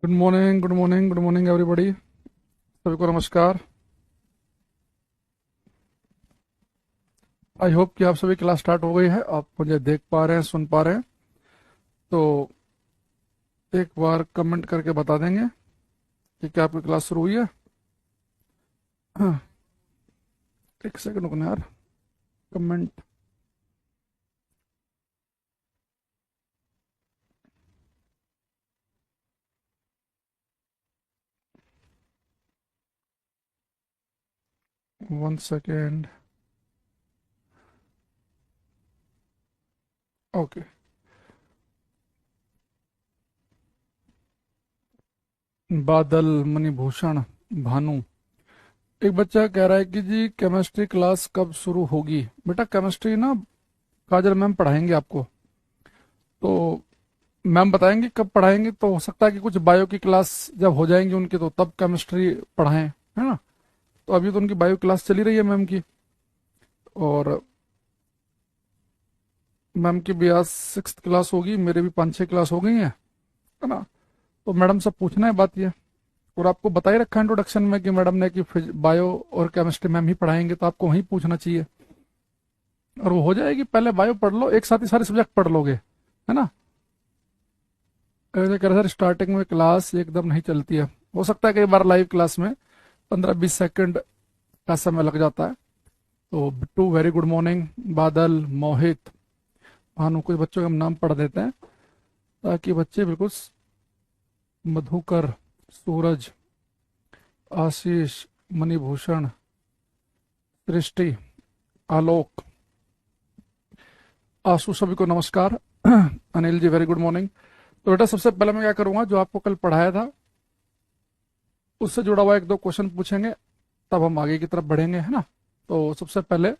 Good morning, good morning, good morning everybody. सभी को नमस्कार। आई होप कि आप सभी क्लास स्टार्ट हो गई है, आप मुझे देख पा रहे हैं, सुन पा रहे हैं। तो एक बार कमेंट करके बता देंगे कि क्या आपकी क्लास शुरू हुई है। हाँ, एक सेकंड रुकना यार। कमेंट। One second. ओके। बादल, मणिभूषण, भानु। एक बच्चा कह रहा है कि जी केमिस्ट्री क्लास कब शुरू होगी। बेटा केमिस्ट्री ना काजल मैम पढ़ाएंगे आपको। तो मैम बताएंगे कब पढ़ाएंगे, तो हो सकता है कि कुछ बायो की क्लास जब हो जाएंगी उनकी तो तब केमिस्ट्री पढ़ाएं, है ना। तो अभी तो उनकी बायो क्लास चली रही है मैम की, और मैम की भी आज 6th क्लास होगी, मेरे भी 5-6 क्लास हो गई है ना। तो मैडम से पूछना है बात ये। और आपको बता ही रखा है इंट्रोडक्शन में कि मैडम ने कि बायो और केमिस्ट्री मैम ही पढ़ाएंगे, तो आपको वहीं पूछना चाहिए और वो हो जाएगी। पहले बायो पढ़ लो, एक साथ ही सारे सब्जेक्ट पढ़ लोगे, है ना। कह रहे सर स्टार्टिंग में क्लास एकदम नहीं चलती है। हो सकता है कई बार लाइव क्लास में 15-20 सेकंड का समय लग जाता है। तो बिट्टू वेरी गुड मॉर्निंग। बादल, मोहित, भानु, कुछ बच्चों के हम नाम पढ़ देते हैं ताकि बच्चे बिल्कुल मधुकर, सूरज, आशीष, मणिभूषण, सृष्टि, आलोक, आशु, सभी को नमस्कार। Anil ji very good morning. तो बेटा सबसे पहले मैं क्या करूंगा, जो आपको कल पढ़ाया था उससे जुड़ा हुआ 1-2 क्वेश्चन पूछेंगे, तब हम आगे की तरफ बढ़ेंगे, है ना। तो सबसे पहले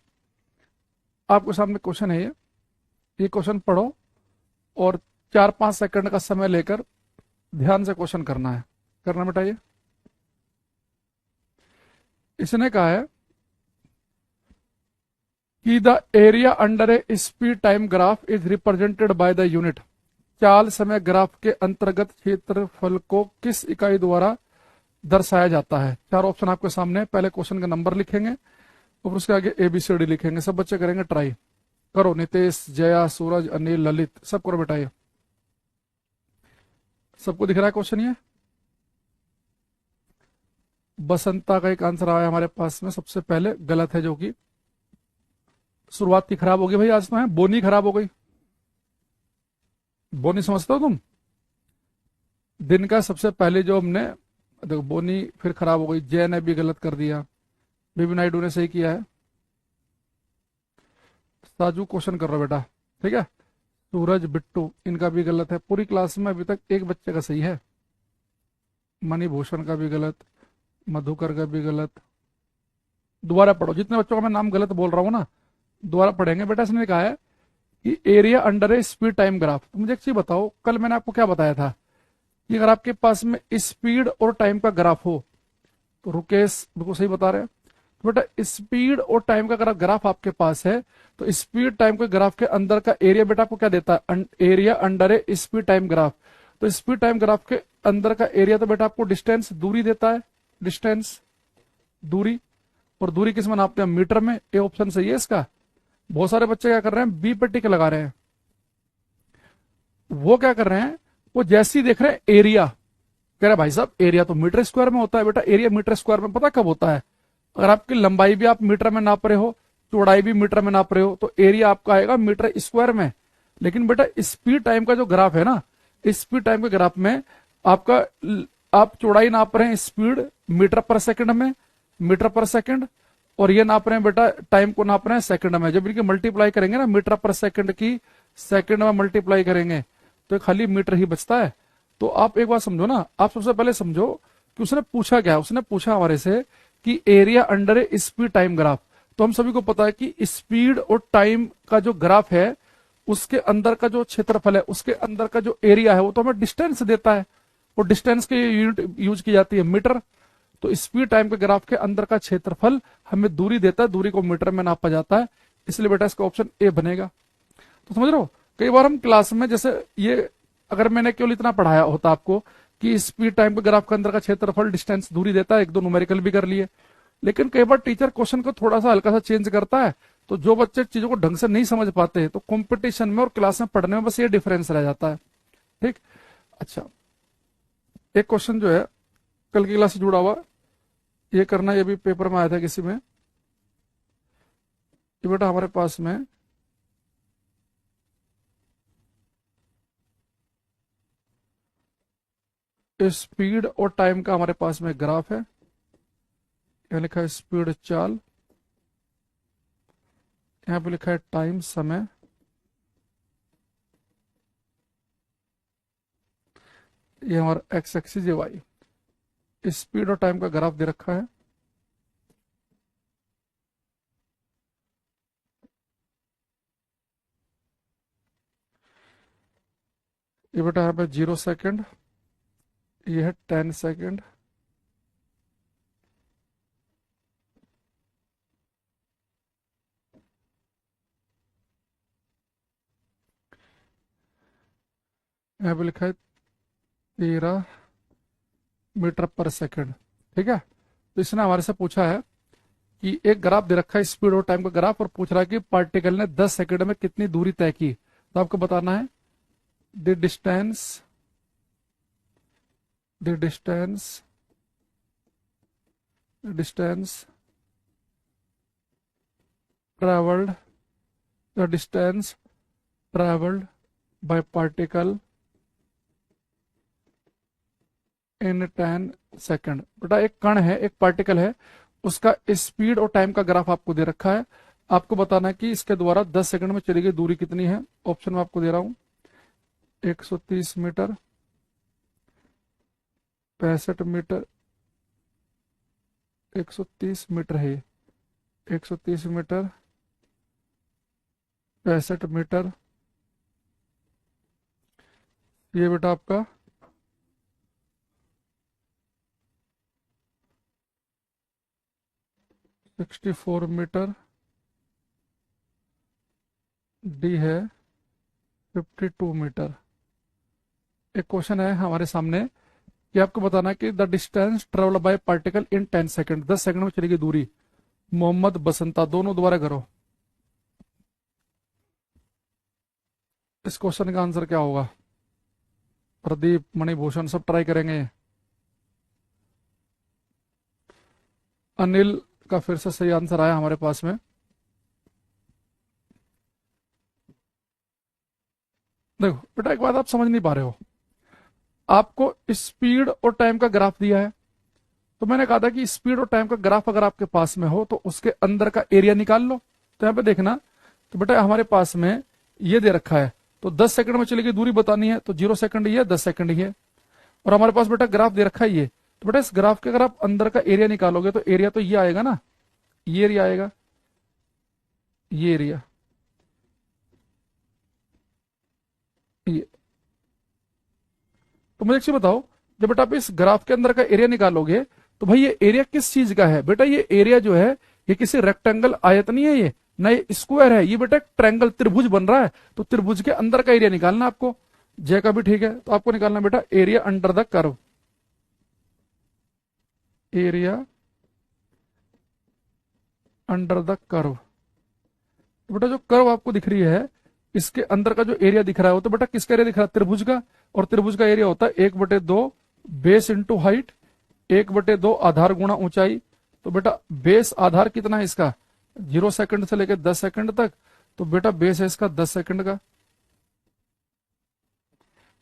आपके सामने क्वेश्चन है ये क्वेश्चन पढ़ो और 4-5 सेकंड का समय लेकर ध्यान से क्वेश्चन करना है। करना बेटा ये। इसने कहा है कि the area under A speed time graph is represented by the unit. चाल समय ग्राफ के अंतर्गत क्षेत्रफल को किस इकाई द्वारा दर्शाया जाता है। 4 ऑप्शन आपके सामने। पहले क्वेश्चन का नंबर लिखेंगे और उसके आगे ABCD लिखेंगे। सब बच्चे करेंगे ट्राई। करो, नितेश, जया, सूरज, अनिल, ललित, सब करो बेटा ये। सबको दिख रहा है क्वेश्चन ये। बसंता का एक आंसर आया हमारे पास में, सबसे पहले गलत है, जो कि शुरुआत की खराब होगी भाई आज तो है। बोनी खराब हो गई। बोनी समझते हो तुम? दिन का सबसे पहले जो हमने देखो, बोनी फिर खराब हो गई। जय ने भी गलत कर दिया। बीबी नायडू ने सही किया है। साजू क्वेश्चन कर रहा बेटा, ठीक है। सूरज, बिट्टू, इनका भी गलत है। पूरी क्लास में अभी तक एक बच्चे का सही है। मणिभूषण का भी गलत, मधुकर का भी गलत। दोबारा पढ़ो, जितने बच्चों का मैं नाम गलत बोल रहा हूं ना दोबारा पढ़ेंगे बेटा। इसने कहा है कि एरिया अंडर ए स्पीड टाइम ग्राफ। तो मुझे एक चीज बताओ, कल मैंने आपको क्या बताया था कि अगर आपके पास में स्पीड और टाइम का ग्राफ हो, तो रुकेश बिल्कुल सही बता रहे हैं। तो बेटा स्पीड और टाइम का अगर ग्राफ आपके पास है तो स्पीड टाइम के ग्राफ के अंदर का एरिया बेटा आपको क्या देता है, एरिया अंडर ए स्पीड टाइम ग्राफ। तो स्पीड टाइम ग्राफ के अंदर का एरिया तो बेटा आपको डिस्टेंस, दूरी देता है। डिस्टेंस, दूरी। और दूरी किस में नापते हैं, मीटर में। ए ऑप्शन सही है इसका। बहुत सारे बच्चे क्या कर रहे हैं, बी पे टिक लगा रहे हैं। वो क्या कर रहे हैं, वो जैसे ही देख रहे हैं एरिया, कह रहे भाई साहब एरिया तो मीटर स्क्वायर में होता है। बेटा एरिया मीटर स्क्वायर में पता कब होता है, अगर आपकी लंबाई भी आप मीटर में नाप रहे हो, चौड़ाई भी मीटर में नाप रहे हो, तो एरिया आपका आएगा मीटर स्क्वायर में। लेकिन बेटा स्पीड टाइम का जो ग्राफ है ना, स्पीड टाइम के ग्राफ में आपका, आप चौड़ाई नाप रहे हैं स्पीड मीटर पर सेकंड में, मीटर पर सेकंड, और ये नाप रहे हैं बेटा टाइम को नाप रहे हैं सेकंड में। जब इनकी मल्टीप्लाई करेंगे ना, मीटर पर सेकंड की सेकंड में मल्टीप्लाई करेंगे तो खाली मीटर ही बचता है। तो आप एक बात समझो ना, आप सबसे पहले समझो कि उसने पूछा क्या। उसने पूछा हमारे से कि एरिया अंडर ए स्पीड टाइम ग्राफ। तो हम सभी को पता है कि स्पीड और टाइम का जो ग्राफ है उसके अंदर का जो क्षेत्रफल है, उसके अंदर का जो एरिया है, वो तो हमें डिस्टेंस देता है। और डिस्टेंस की यूनिट यूज की जाती है मीटर। तो स्पीड टाइम के ग्राफ के अंदर का क्षेत्रफल हमें दूरी देता है, दूरी को मीटर में नापा जाता है। इसलिए बेटा इसका ऑप्शन ए बनेगा। तो समझ रहे हो, कई बार हम क्लास में जैसे ये, अगर मैंने केवल इतना पढ़ाया होता आपको कि स्पीड टाइम के ग्राफ के अंदर का क्षेत्रफल डिस्टेंस दूरी देता है, एक दो न्यूमेरिकल भी कर लिए। लेकिन कई बार टीचर क्वेश्चन को थोड़ा सा हल्का सा चेंज करता है, तो जो बच्चे चीजों को ढंग से नहीं समझ पाते हैं तो कंपटीशन में और क्लास में पढ़ने में बस ये डिफरेंस रह जाता है। ठीक। अच्छा, एक क्वेश्चन जो है कल की क्लास से जुड़ा हुआ, ये करना, ये भी पेपर में आया था किसी में। ये बेटा हमारे पास में स्पीड और टाइम का हमारे पास में ग्राफ है। यहाँ लिखा है स्पीड चाल, यहाँ पे लिखा है टाइम समय, ये हमारा एक्स एक्सिस, ये वाई। स्पीड और टाइम का ग्राफ दे रखा है। ये बेटा यहाँ पे 0 सेकेंड, ये है 10 सेकेंड, यहाँ पे लिखा है 13 मीटर पर सेकेंड। ठीक है। तो इसने हमारे से पूछा है कि एक ग्राफ दे रखा है स्पीड और टाइम का ग्राफ, और पूछ रहा है कि पार्टिकल ने 10 सेकंड में कितनी दूरी तय की। तो आपको बताना है the distance travelled the distance travelled by particle in 10 second. बेटा एक कण है, एक पार्टिकल है, उसका स्पीड और टाइम का ग्राफ आपको दे रखा है। आपको बताना है कि इसके द्वारा 10 सेकंड में चली गई दूरी कितनी है। ऑप्शन में आपको दे रहा हूं 130 मीटर, 65 मीटर, 130 मीटर है, 130 मीटर, 65 मीटर, ये बेटा आपका 64 मीटर, डी है 52 मीटर। एक क्वेश्चन है हमारे सामने कि आपको बताना है कि the distance travelled by particle in 10 second, 10 second में चलेगी दूरी। मोहम्मद बसंता, दोनों दोबारा करो। इस क्वेश्चन का आंसर क्या होगा? प्रदीप, मणिभूषण सब ट्राई करेंगे। अनिल का फिर से सही आंसर आया हमारे पास में। देखो बेटा एक बात आप समझ नहीं पा रहे हो, आपको स्पीड और टाइम का ग्राफ दिया है, तो मैंने कहा था कि स्पीड और टाइम का ग्राफ अगर आपके पास में हो तो उसके अंदर का एरिया निकाल लो। तो यहाँ पे देखना, तो बेटा हमारे पास में ये दे रखा है, तो 10 सेकंड में चलेगी दूरी बतानी है, तो 0 सेकंड ही है, 10 सेकंड ही है। और हमारे पास बेटा ग्राफ दे रखा है ये, तो बेटा इस ग्राफ के अगर आप अंदर का एरिया निकालोगे तो एरिया तो ये आएगा ना, ये एरिया आएगा, ये एरिया, ये। तो मुझे एक चीज बताओ, जब बेटा आप इस ग्राफ के अंदर का एरिया निकालोगे तो भाई ये एरिया किस चीज का है? बेटा ये एरिया जो है ये किसी रेक्टेंगल, आयत नहीं है, ये ना ये स्क्वायर है, ये बेटा एक ट्रायंगल, त्रिभुज बन रहा है। तो त्रिभुज के अंदर का एरिया निकालना आपको। जय का भी ठीक है, तो आपको निकालना बेटा area under the curve, area under the curve. तो बेटा जो कर्व आपको दिख रही है इसके अंदर का जो एरिया दिख रहा है वो तो बेटा किसका एरिया दिख रहा है? त्रिभुज का। और त्रिभुज का एरिया होता है 1/2 बेस इंटू हाइट, 1/2 आधार गुणा ऊंचाई। तो बेटा बेस आधार कितना है इसका? 0 सेकंड से लेकर 10 सेकंड तक, तो बेटा बेस है इसका 10 सेकंड का।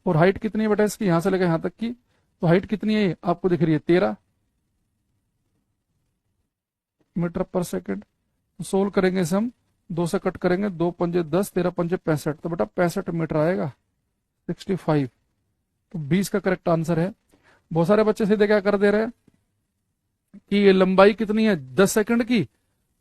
और हाइट कितनी है बेटा इसकी? यहां से लेकर यहां तक की, तो हाइट कितनी है आपको दिख रही है? 13 मीटर पर सेकंड। सोल्व करेंगे इसे हम, 2 से कट करेंगे, 2 पंजे 10, 13 पंजे 65, तो बेटा 65 मीटर आएगा, 65। तो 20 का करेक्ट आंसर है। बहुत सारे बच्चे सीधे क्या कर दे रहे हैं कि ये लंबाई कितनी है 10 सेकंड की,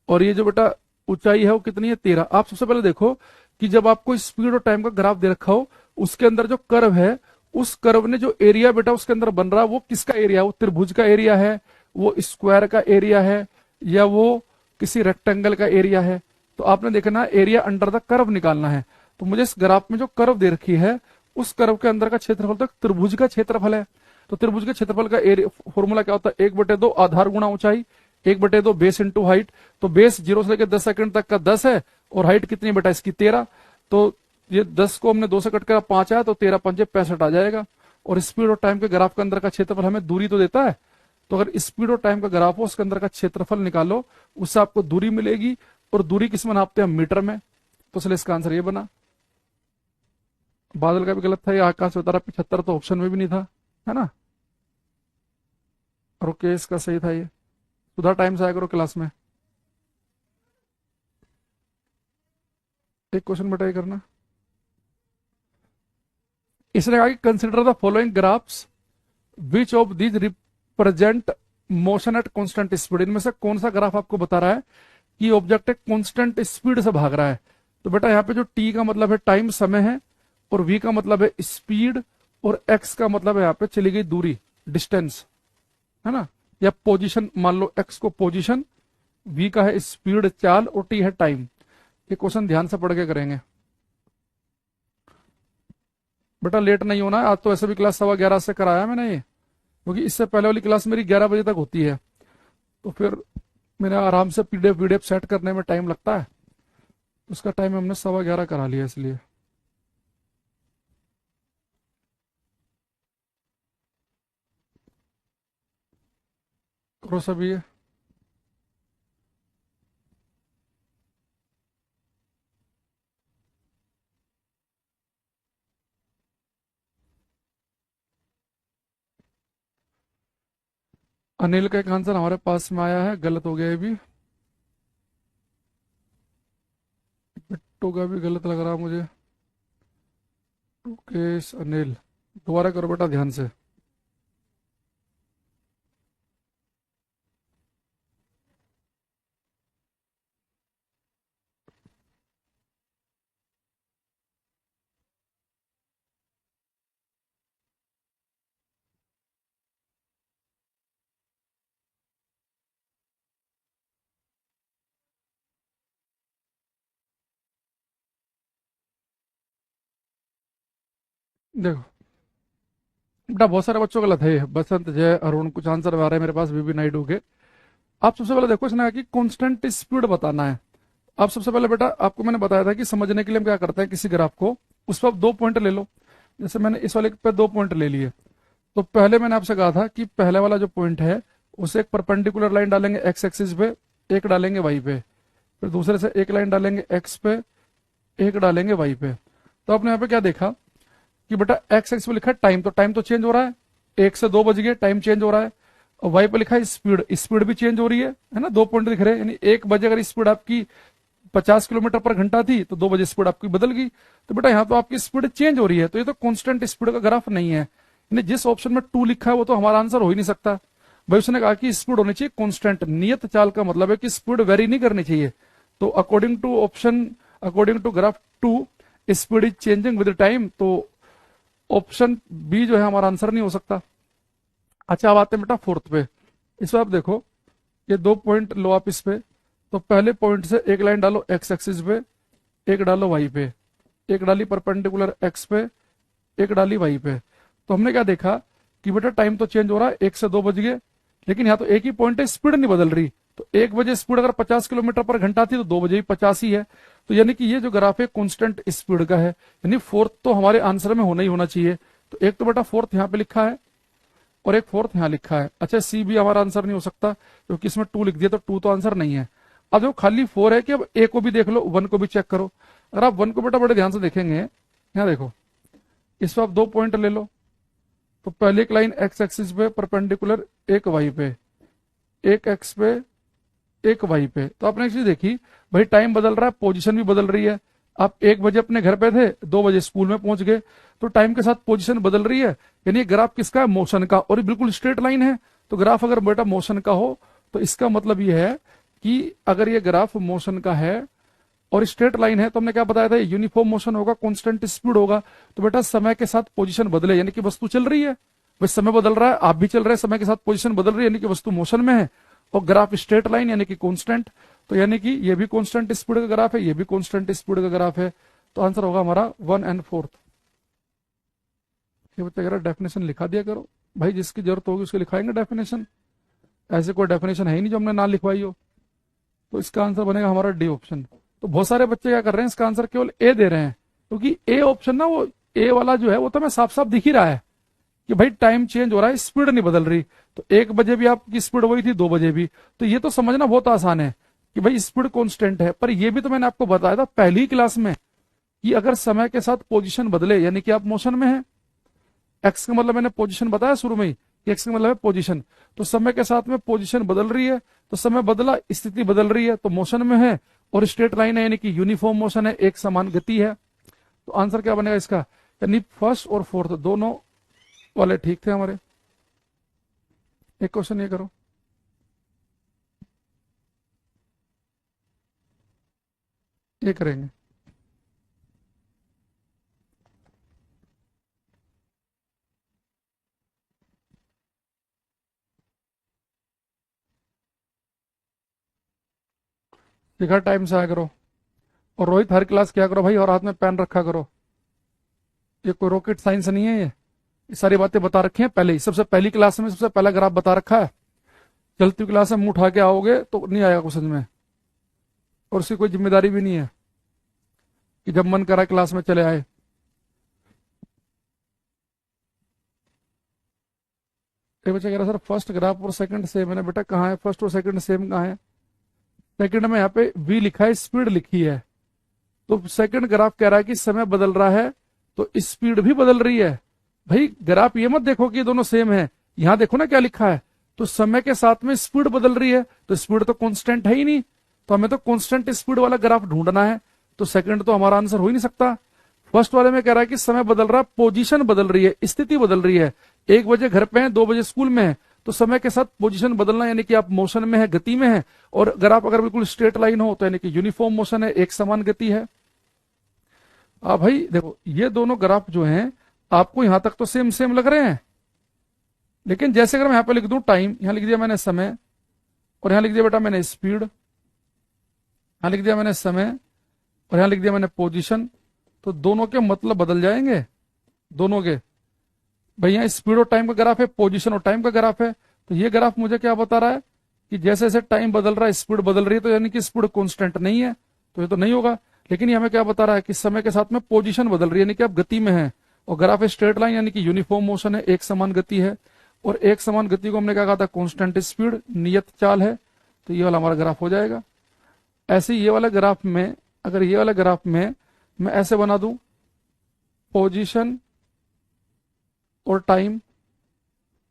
और ये जो बेटा ऊंचाई है वो कितनी है 13। आप सबसे पहले देखो कि जब आपको स्पीड और टाइम का ग्राफ दे रखा हो उसके अंदर जो कर्व है, उस कर्व ने जो एरिया बेटा उसके अंदर बन रहा है वो किसका एरिया है? वो त्रिभुज का एरिया है, वो स्क्वायर का एरिया है, या वो किसी रेक्टेंगल का एरिया है? तो आपने देखना एरिया अंडर द कर्व निकालना है। तो मुझे इस ग्राफ में जो कर्व दे रखी है उस कर्व के अंदर का क्षेत्रफल तो त्रिभुज का क्षेत्रफल है। तो त्रिभुज के क्षेत्रफल का एरिया फॉर्मूला क्या होता है, 1/2 आधार गुणा ऊंचाई, 1/2 बेस इंटू हाइट। तो बेस 0 से लेकर 10 सेकंड तक का 10 है, और हाइट कितनी बेटा इसकी 13। तो ये 10 को हमने 2 से कट कर 5 आया, तो 13 पंजे 65 आ जाएगा। और स्पीड और टाइम के ग्राफ के अंदर का क्षेत्रफल हमें दूरी तो देता है, तो अगर स्पीड और टाइम का ग्राफ हो उसके अंदर का क्षेत्रफल निकालो, उससे आपको दूरी मिलेगी। और दूरी किस में नापते हैं, मीटर में। तो इसलिए इसका आंसर ये बना। बादल का भी गलत था, ये आकाश बता रहा 75, तो ऑप्शन में भी नहीं था, है ना। और ओके, इसका सही था ये। सुधा टाइम से आया करो क्लास में। एक क्वेश्चन बेटा ये करना। इसने कहा कि consider the following graphs which of these represent motion at constant speed. इनमें से कौन सा ग्राफ आपको बता रहा है कि ऑब्जेक्ट एक कांस्टेंट स्पीड से भाग रहा है। तो बेटा यहाँ पे जो टी का मतलब है टाइम, समय है, और वी का मतलब है स्पीड, और एक्स का मतलब है यहाँ पे चली गई दूरी, डिस्टेंस, है ना, या पोजीशन। मान लो एक्स को पोजीशन, वी का है स्पीड चाल, और टी है टाइम। ये क्वेश्चन ध्यान से पढ़ के करेंगे बेटा, लेट नहीं होना है। आज तो ऐसे भी क्लास 11:15 से कराया मैंने ये, क्योंकि इससे पहले वाली क्लास मेरी 11 बजे तक होती है, तो फिर मेरे आराम से पीडीएफ वीडीएफ सेट करने में टाइम लगता है। उसका टाइम हमने 11:15 करा लिया, इसलिए। करो सभी ये। अनिल का एक आंसर हमारे पास में आया है, गलत हो गया ये भी। बिट्टू का भी गलत लग रहा मुझे। रुकेश, अनिल, दोबारा करो बेटा ध्यान से। देखो बेटा, बहुत सारे बच्चों का गलत है। बसंत, जय, अरुण, कुछ आंसर आ रहे हैं मेरे पास, बीबी नायडू के। आप सबसे पहले देखो, इसने कहा कि कांस्टेंट स्पीड बताना है। आप सबसे पहले बेटा, आपको मैंने बताया था कि समझने के लिए हम क्या करते हैं, किसी ग्राफ को उस पर आप 2 पॉइंट ले लो। जैसे मैंने इस वाले पे 2 पॉइंट ले लिए, तो पहले मैंने आपसे कहा था कि पहले वाला जो पॉइंट है उसे एक परपेंडिकुलर लाइन डालेंगे एक्स एक्सिस पे, एक डालेंगे वाई पे, फिर दूसरे से एक लाइन डालेंगे एक्स पे, एक डालेंगे वाई पे। तो आपने यहाँ पे क्या देखा कि बेटा एक्स एक्स पे लिखा है टाइम, तो टाइम तो चेंज हो रहा है, 1 से 2 बज गए, टाइम चेंज हो रहा है। और वाई पे लिखा है स्पीड, स्पीड भी चेंज हो रही है ना, 2 पॉइंट दिख रहे हैं। यानी 1 बजे अगर स्पीड आपकी 50 किलोमीटर पर घंटा थी, तो 2 बजे स्पीड आपकी बदल गई। तो बेटा यहाँ तो आपकी स्पीड चेंज हो रही है, तो ये तो कांस्टेंट स्पीड का ग्राफ नहीं है। यानी जिस ऑप्शन में 2 लिखा है वो तो हमारा आंसर हो ही नहीं सकता भाई। उसने कहा कि स्पीड होनी चाहिए कांस्टेंट, नियत चाल का मतलब है कि स्पीड वेरी नहीं करनी चाहिए। तो according to option, according to graph 2, speed is changing with time, तो ऑप्शन बी जो है हमारा आंसर नहीं हो सकता। अच्छा, अब आते हैं बेटा फोर्थ पे। इस पर आप देखो, ये 2 पॉइंट लो आप इस पे। तो पहले पॉइंट से एक लाइन डालो एक्स एक्सिस पे, एक डालो वाई पे, एक डाली परपेंडिकुलर एक्स पे, एक डाली वाई पे। तो हमने क्या देखा कि बेटा टाइम तो चेंज हो रहा है, 1 से 2 बज गए, लेकिन यहाँ तो एक ही पॉइंट है, स्पीड नहीं बदल रही। तो 1 बजे स्पीड अगर 50 किलोमीटर पर घंटा थी, तो 2 बजे भी 50 ही है। तो यानी कि ये जो ग्राफ है कांस्टेंट स्पीड का है, यानी फोर्थ तो हमारे आंसर में होना ही होना चाहिए। तो एक तो बेटा फोर्थ यहाँ पे लिखा है, और एक फोर्थ यहाँ लिखा है। अच्छा, सी भी हमारा आंसर नहीं हो सकता, क्योंकि इसमें 2 लिख दिया, तो 2 तो आंसर नहीं है। अब जो खाली 4 है कि अब ए को भी देख लो, 1 को भी चेक करो। अगर आप 1 को बेटा बड़े ध्यान से देखेंगे, यहाँ देखो, इस पर आप 2 पॉइंट ले लो। तो पहले एक लाइन एक्स एक्सिस पे परपेंडिकुलर, एक वाई पे, एक एक्स पे, एक वाई पे। तो आपने एक चीज देखी भाई, टाइम बदल रहा है, पोजीशन भी बदल रही है। आप 1 बजे अपने घर पे थे, 2 बजे स्कूल में पहुंच गए, तो टाइम के साथ पोजीशन बदल रही है। यानी ये ग्राफ किसका है, मोशन का, और ये बिल्कुल स्ट्रेट लाइन है। तो ग्राफ अगर बेटा मोशन का हो, तो इसका मतलब ये है कि अगर ये ग्राफ मोशन का है और स्ट्रेट लाइन है, तो हमने क्या बताया था, यूनिफॉर्म मोशन होगा, कांस्टेंट स्पीड होगा। तो बेटा समय के साथ पोजीशन बदले, यानी कि वस्तु चल रही है। बस समय बदल रहा है, आप भी चल रहे हैं, समय के साथ पोजीशन बदल रही है, यानी कि वस्तु मोशन में है। और ग्राफ स्ट्रेट लाइन यानी कि कांस्टेंट, तो यानी कि ये भी कांस्टेंट स्पीड का ग्राफ है, ये भी कांस्टेंट स्पीड का ग्राफ है। तो आंसर होगा हमारा 1 और 4। ये बच्चा कह रहा डेफिनेशन लिखा दिया करो। भाई जिसकी जरूरत होगी उसके लिखाएंगे डेफिनेशन, ऐसे कोई डेफिनेशन है ही नहीं जो हमने ना लिखवाई हो। तो इसका आंसर बनेगा हमारा डी ऑप्शन। तो बहुत सारे बच्चे क्या कर रहे हैं, इसका आंसर केवल ए दे रहे हैं, क्योंकि ए ऑप्शन ना, वो ए वाला जो है वो तो हमें साफ साफ दिख ही रहा है कि भाई टाइम चेंज हो रहा है, स्पीड नहीं बदल रही। तो 1 बजे भी आपकी स्पीड वही थी, 2 बजे भी, तो ये तो समझना बहुत आसान है कि भाई स्पीड कांस्टेंट है। पर ये भी तो मैंने आपको बताया था पहली क्लास में कि अगर समय के साथ पोजीशन बदले यानी कि आप मोशन में हैं, एक्स का मतलब मैंने पोजीशन बताया शुरू में ही कि एक्स का मतलब है पोजीशन, तो समय के साथ में पोजीशन बदल रही है, तो समय बदला, स्थिति बदल रही है, तो मोशन में है, और स्ट्रेट लाइन है यानी कि यूनिफॉर्म मोशन है, एक समान गति है। तो आंसर क्या बनेगा इसका, यानी फर्स्ट और फोर्थ दोनों वाले ठीक थे हमारे। एक क्वेश्चन ये करो, ये करेंगे। देखा, टाइम से आया करो। और रोहित हर क्लास क्या करो भाई, और हाथ में पेन रखा करो। ये कोई रॉकेट साइंस नहीं है, ये सारी बातें बता रखी हैं पहले ही, सबसे पहली क्लास में सबसे पहला ग्राफ बता रखा है। चलती क्लास में मुंह उठा के आओगे तो नहीं आएगा कुछ समझ में, और उसकी कोई जिम्मेदारी भी नहीं है कि जब मन करा क्लास में चले आए। एक बच्चा कह रहा सर फर्स्ट ग्राफ और सेकंड सेम है ना। बेटा कहाँ है फर्स्ट और सेकंड सेम, कहाँ है? सेकंड में यहाँ पे v लिखा है, स्पीड लिखी है, तो सेकंड ग्राफ कह रहा है कि समय बदल रहा है तो स्पीड भी बदल रही है। भाई ग्राफ ये मत देखो कि ये दोनों सेम है, यहां देखो ना क्या लिखा है, तो समय के साथ में स्पीड बदल रही है, तो स्पीड तो कांस्टेंट है ही नहीं, तो हमें तो कांस्टेंट स्पीड वाला ग्राफ ढूंढना है। तो सेकंड तो हमारा आंसर हो ही नहीं सकता। फर्स्ट वाले में कह रहा है कि समय बदल रहा है, पोजीशन बदल रही है, स्थिति बदल रही है। 1 बजे घर पे है, 2 बजे स्कूल में है, तो समय के साथ पोजीशन बदलना यानी कि आप मोशन में है, गति में है। और ग्राफ अगर बिल्कुल स्ट्रेट लाइन हो तो यानी कि यूनिफॉर्म मोशन है, एक समान गति है। भाई देखो ये दोनों ग्राफ जो हैं आपको यहां तक तो सेम सेम लग रहे हैं, लेकिन जैसे अगर मैं यहां पे लिख दूं टाइम, यहां लिख दिया मैंने समय, और यहां लिख दिया बेटा मैंने स्पीड, यहां लिख दिया मैंने समय, और यहां लिख दिया मैंने पोजीशन, तो दोनों के मतलब बदल जाएंगे दोनों के। भाई यहाँ स्पीड और टाइम का ग्राफ है, पोजीशन और टाइम का ग्राफ है, तो ये ग्राफ मुझे क्या बता रहा है कि जैसे जैसे टाइम बदल रहा है स्पीड बदल रही है, तो यानी कि स्पीड कांस्टेंट नहीं है, तो ये तो नहीं होगा। लेकिन ये हमें क्या बता रहा है कि समय के साथ में पोजीशन बदल रही है यानी कि आप गति में है, और ग्राफ स्ट्रेट लाइन यानी कि यूनिफॉर्म मोशन है, एक समान गति है। और एक समान गति को हमने क्या कहा था, कांस्टेंट स्पीड, नियत चाल है, तो ये वाला हमारा ग्राफ हो जाएगा। ऐसे ये वाला ग्राफ में, अगर ये वाला ग्राफ में मैं ऐसे बना दूं पोजीशन और टाइम,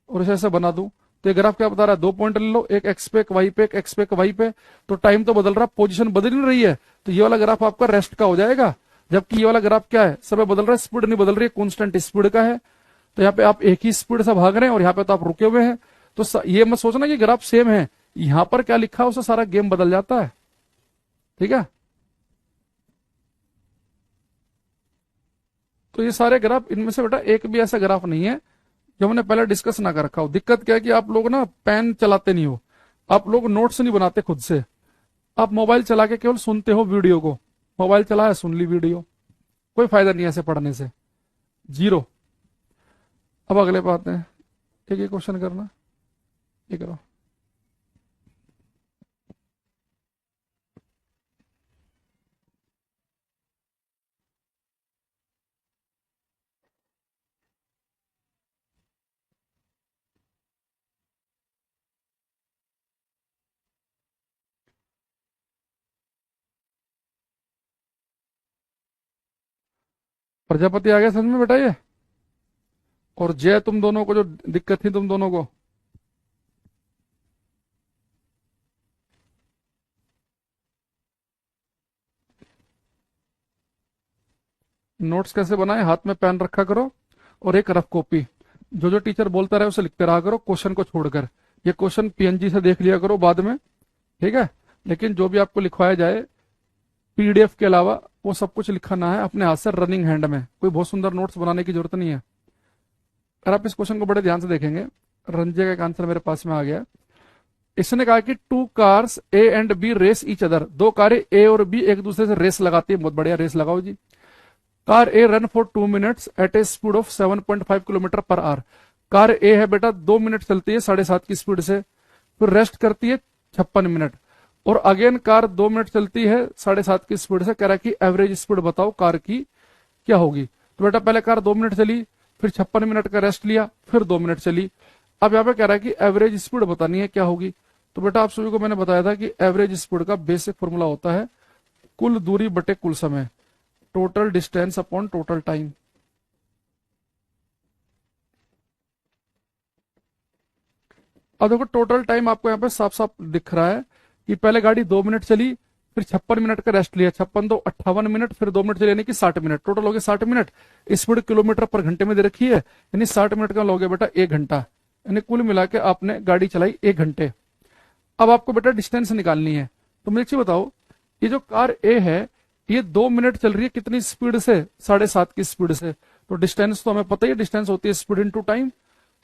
और ऐसे बना दूं, तो ये ग्राफ क्या बता रहा है, 2 पॉइंट ले लो, एक एक्स पे एक वाई पे, एक एक्स पे एक वाई पे, तो टाइम तो बदल रहा, पोजीशन बदल नहीं रही है, तो ये वाला ग्राफ आपका रेस्ट का हो जाएगा। जबकि ये वाला ग्राफ क्या है, समय बदल रहा है, स्पीड नहीं बदल रही है, कांस्टेंट स्पीड का है, तो यहाँ पे आप एक ही स्पीड से भाग रहे हैं और यहाँ पे तो आप रुके हुए हैं। तो ये मत सोचना कि ग्राफ सेम है, यहां पर क्या लिखा है उससे सारा गेम बदल जाता है। ठीक है, तो ये सारे ग्राफ, इनमें से बेटा एक भी ऐसा ग्राफ नहीं है जो हमने पहले डिस्कस ना कर रखा हो। दिक्कत क्या है कि आप लोग ना पेन चलाते नहीं हो, आप लोग नोट्स नहीं बनाते खुद से, आप मोबाइल चला के केवल सुनते हो वीडियो को, मोबाइल चलाया सुन ली वीडियो, कोई फायदा नहीं है ऐसे पढ़ने से, जीरो। अब अगले पे आते हैं, एक एक क्वेश्चन करना, ये करो। प्रजापति आ गया समझ में बेटा ये? और जय तुम दोनों को जो दिक्कत थी तुम दोनों को, नोट्स कैसे बनाए, हाथ में पेन रखा करो और एक रफ कॉपी, जो जो टीचर बोलता रहे उसे लिखते रहा करो, क्वेश्चन को छोड़कर। ये क्वेश्चन पीएनजी से देख लिया करो बाद में, ठीक है, लेकिन जो भी आपको लिखवाया जाए पीडीएफ के अलावा वो सब कुछ लिखना है अपने हाथ से, रनिंग हैंड में। कोई बहुत सुंदर नोट्स बनाने की जरूरत नहीं है। अगर आप इस क्वेश्चन को बड़े ध्यान से देखेंगे, रंजे का एक आंसर मेरे पास में आ गया। इसने कहा कि 2 cars A and B race each other, 2 कारें ए और बी एक दूसरे से रेस लगाती है। बहुत बढ़िया, रेस लगाओ जी। Car A run for 2 minutes at a speed of 7.5 kilometre per hour. Car A है बेटा 2 मिनट चलती है 7.5 की स्पीड से, फिर रेस्ट करती है 56 मिनट, और अगेन कार 2 मिनट चलती है 7.5 की स्पीड से। कह रहा है कि एवरेज स्पीड बताओ कार की क्या होगी। तो बेटा पहले कार 2 मिनट चली, फिर 56 मिनट का रेस्ट लिया, फिर 2 मिनट चली। अब यहाँ पे कह रहा है कि एवरेज स्पीड बतानी है क्या होगी। तो बेटा आप सभी को मैंने बताया था कि एवरेज स्पीड का बेसिक फॉर्मूला होता है कुल दूरी बटे कुल समय, total distance upon total time. अब देखो टोटल टाइम आपको यहाँ पे साफ साफ दिख रहा है कि पहले गाड़ी 2 मिनट चली, फिर 56 मिनट का रेस्ट लिया, 56 तो 58 मिनट, फिर 2 मिनट चले यानी कि 60 मिनट, टोटल हो गया 60 मिनट। स्पीड किलोमीटर पर घंटे में दे रखी है, यानी 60 मिनट का लोगे बेटा 1 घंटा, यानी कुल मिला के आपने गाड़ी चलाई 1 घंटे। अब आपको बेटा डिस्टेंस निकालनी है। तो मुझे एक चीज बताओ, ये जो कार ए है ये 2 मिनट चल रही है कितनी स्पीड से, 7.5 की स्पीड से। तो डिस्टेंस तो हमें पता ही है, डिस्टेंस होती है स्पीड इनटू टाइम।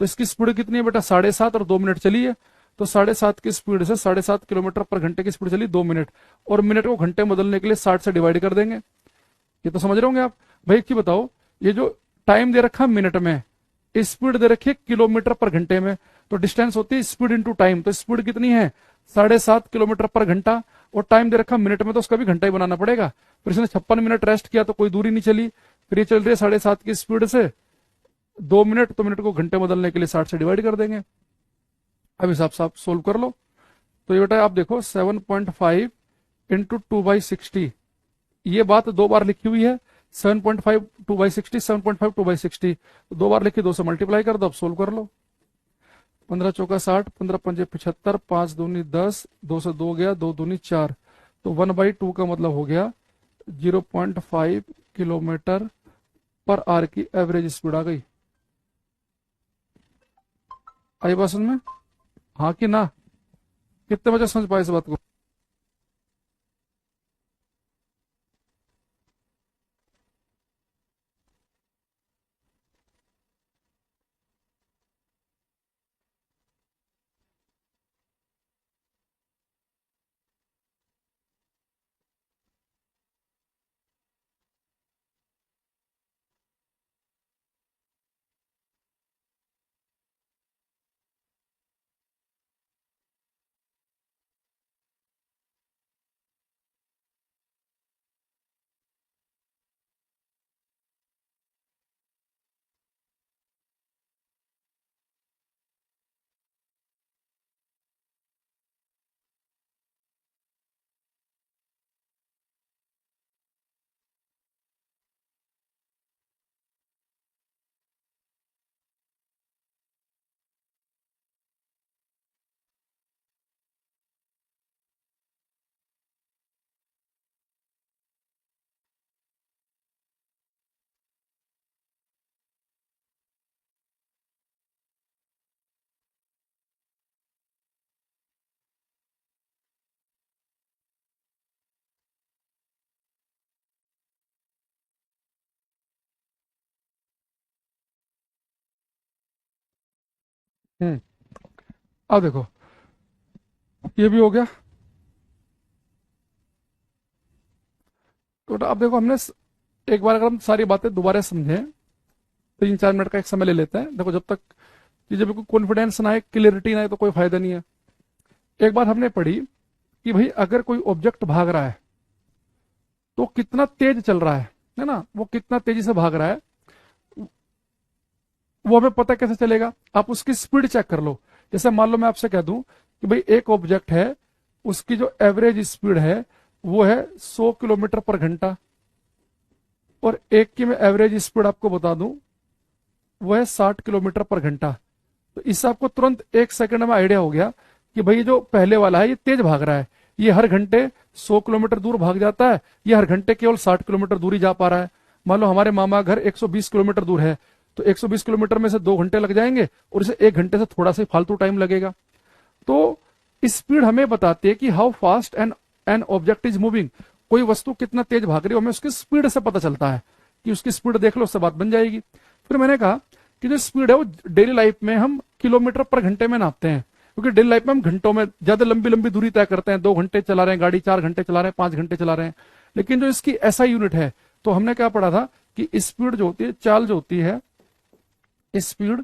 तो इसकी स्पीड कितनी है बेटा 7.5, और 2 मिनट चली है। तो 7.5 की स्पीड से 7.5 किलोमीटर पर घंटे की स्पीड चली 2 मिनट, और मिनट को घंटे में बदलने के लिए 60 से डिवाइड कर देंगे। ये तो समझ रहे होंगे आप। भाई एक चीज बताओ, ये जो टाइम दे रखा है मिनट में, स्पीड दे रखी है किलोमीटर पर घंटे में, तो डिस्टेंस होती है स्पीड इंटू टाइम। तो स्पीड कितनी है 7.5 किलोमीटर पर घंटा, और टाइम दे रखा मिनट में, तो उसका भी घंटा ही बनाना पड़ेगा। फिर इसने 56 मिनट रेस्ट किया तो कोई दूरी नहीं चली, फिर ये चल रही है 7.5 की स्पीड से 2 मिनट, तो मिनट को घंटे बदलने के लिए 60 से डिवाइड कर देंगे। अब हिसाब साफ सोल्व कर लो। तो ये बेटा आप देखो 7.5 इंटू 2/60, ये बात 2 बार लिखी हुई है। 7.5 2/60, 7.5 2/60, तो 2 बार लिखी, 2 से मल्टीप्लाई कर दो। अब सोल्व कर लो। 15 चौका 60, 15 पंजे 75, 5 दूनी 10, 2 से 2 गया, 2 दूनी 4, तो 1/2 का मतलब हो गया 0.5 किलोमीटर पर आवर की एवरेज स्पीड आ गई। आई बात समझ में, हाँ कि ना? कितने बजे समझ पाए इस बात को? हम्म, अब देखो ये भी हो गया। तो अब देखो हमने एक बार अगर हम सारी बातें दोबारा समझें, 3-4 मिनट का एक समय ले लेते हैं। देखो जब तक चीजें बिल्कुल कॉन्फिडेंस ना आए, क्लियरिटी ना आए, तो कोई फायदा नहीं है। एक बात हमने पढ़ी कि भाई अगर कोई ऑब्जेक्ट भाग रहा है तो कितना तेज चल रहा है ना, वो कितना तेजी से भाग रहा है वो हमें पता कैसे चलेगा? आप उसकी स्पीड चेक कर लो। जैसे मान लो मैं आपसे कह दूं कि भाई एक ऑब्जेक्ट है, उसकी जो एवरेज स्पीड है वो है 100 किलोमीटर पर घंटा, और एक की मैं एवरेज स्पीड आपको बता दूं वो है 60 किलोमीटर पर घंटा। तो इससे आपको तुरंत 1 सेकंड में आइडिया हो गया कि भाई जो पहले वाला है ये तेज भाग रहा है, ये हर घंटे 100 किलोमीटर दूर भाग जाता है, ये हर घंटे केवल 60 किलोमीटर दूर ही जा पा रहा है। मान लो हमारे मामा घर 120 किलोमीटर दूर है, तो 120 किलोमीटर में से 2 घंटे लग जाएंगे, और इसे 1 घंटे से थोड़ा सा फालतू टाइम लगेगा। तो स्पीड हमें बताती है कि how fast an object is moving, कोई वस्तु कितना तेज भाग रही है हमें उसकी स्पीड से पता चलता है, कि उसकी स्पीड देख लो, उससे बात बन जाएगी। फिर मैंने कहा कि जो स्पीड है वो डेली लाइफ में हम किलोमीटर पर घंटे में नापते हैं, क्योंकि डेली लाइफ में हम घंटों में ज्यादा लंबी लंबी दूरी तय करते हैं। 2 घंटे चला रहे हैं गाड़ी, 4 घंटे चला रहे हैं, 5 घंटे चला रहे हैं। लेकिन जो इसकी ऐसा यूनिट है, तो हमने क्या पढ़ा था कि स्पीड जो होती है, चाल जो होती है, स्पीड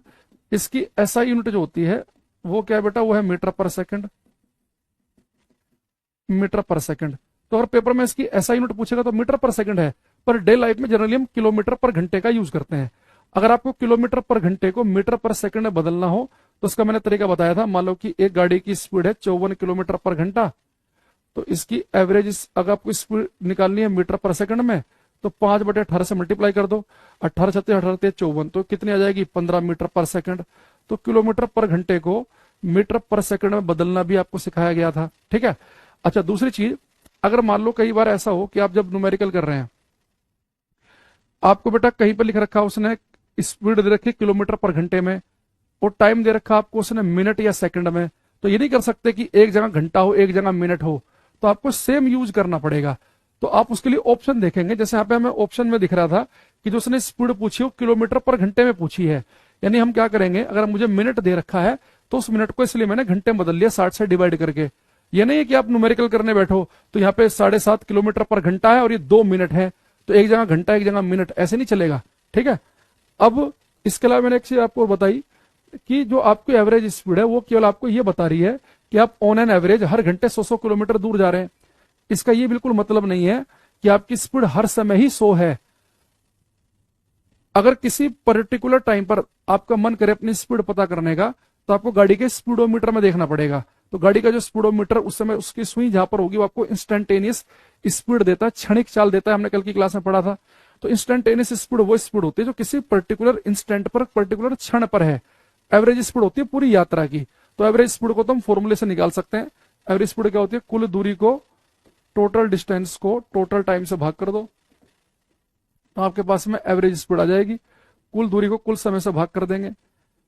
इसकी एसआई यूनिट जो होती है वो क्या है बेटा, वो है मीटर पर सेकंड, मीटर पर सेकंड। तो अगर पेपर में इसकी एसआई यूनिट पूछेगा तो मीटर पर सेकंड है, पर डे लाइफ में जनरली हम किलोमीटर पर घंटे का यूज करते हैं। अगर आपको किलोमीटर पर घंटे को मीटर पर सेकंड में बदलना हो तो उसका मैंने तरीका बताया था। मान लो कि एक गाड़ी की स्पीड है 54 किलोमीटर पर घंटा, तो इसकी एवरेज अगर आपको स्पीड निकालनी है मीटर पर सेकंड में तो 5/18 से मल्टीप्लाई कर दो, 18 छत्ते 18 54, तो कितनी आ जाएगी 15 मीटर पर सेकंड। तो किलोमीटर पर घंटे को मीटर पर सेकंड में बदलना भी आपको सिखाया गया था, ठीक है। अच्छा, दूसरी चीज, अगर मान लो कई बार ऐसा हो कि आप जब न्यूमेरिकल कर रहे हैं, आपको बेटा कहीं पर लिख रखा उसने स्पीड दे रखी किलोमीटर पर घंटे में और टाइम दे रखा आपको उसने मिनट या सेकंड में, तो ये नहीं कर सकते कि एक जगह घंटा हो एक जगह मिनट हो, तो आपको सेम यूज करना पड़ेगा। तो आप उसके लिए ऑप्शन देखेंगे, जैसे यहाँ पे हमें ऑप्शन में दिख रहा था कि जो उसने स्पीड पूछी हो किलोमीटर पर घंटे में पूछी है, यानी हम क्या करेंगे, अगर मुझे मिनट दे रखा है तो उस मिनट को इसलिए मैंने घंटे में बदल लिया 60 से डिवाइड करके। ये नहीं है कि आप न्यूमेरिकल करने बैठो तो यहाँ पे 7.5 किलोमीटर पर घंटा है और ये 2 मिनट है, तो एक जगह घंटा एक जगह मिनट, ऐसे नहीं चलेगा, ठीक है। अब इसके अलावा मैंने एक चीज आपको बताई कि जो आपकी एवरेज स्पीड है वो केवल आपको ये बता रही है कि आप ऑन एन एवरेज हर घंटे 100 किलोमीटर दूर जा रहे हैं। इसका ये बिल्कुल मतलब नहीं है कि आपकी स्पीड हर समय ही 100 है। अगर किसी पर्टिकुलर टाइम पर आपका मन करे अपनी स्पीड पता करने का तो आपको गाड़ी के स्पीडोमीटर में देखना पड़ेगा। तो गाड़ी का जो स्पीडोमीटर उस समय उसकी सुई जहां पर होगी वो आपको इंस्टेंटेनियस स्पीड देता है, क्षणिक चाल देता है, हमने कल की क्लास में पढ़ा था। तो इंस्टेंटेनियस स्पीड वो स्पीड होती है जो किसी पर्टिकुलर इंस्टेंट पर पर्टिकुलर क्षण पर है। एवरेज स्पीड होती है पूरी यात्रा की। तो एवरेज स्पीड को तो हम फॉर्मूले से निकाल सकते हैं। एवरेज स्पीड क्या होती है, कुल दूरी को टोटल डिस्टेंस को टोटल टाइम से भाग कर दो तो आपके पास में एवरेज स्पीड आ जाएगी। कुल दूरी को कुल समय से भाग कर देंगे।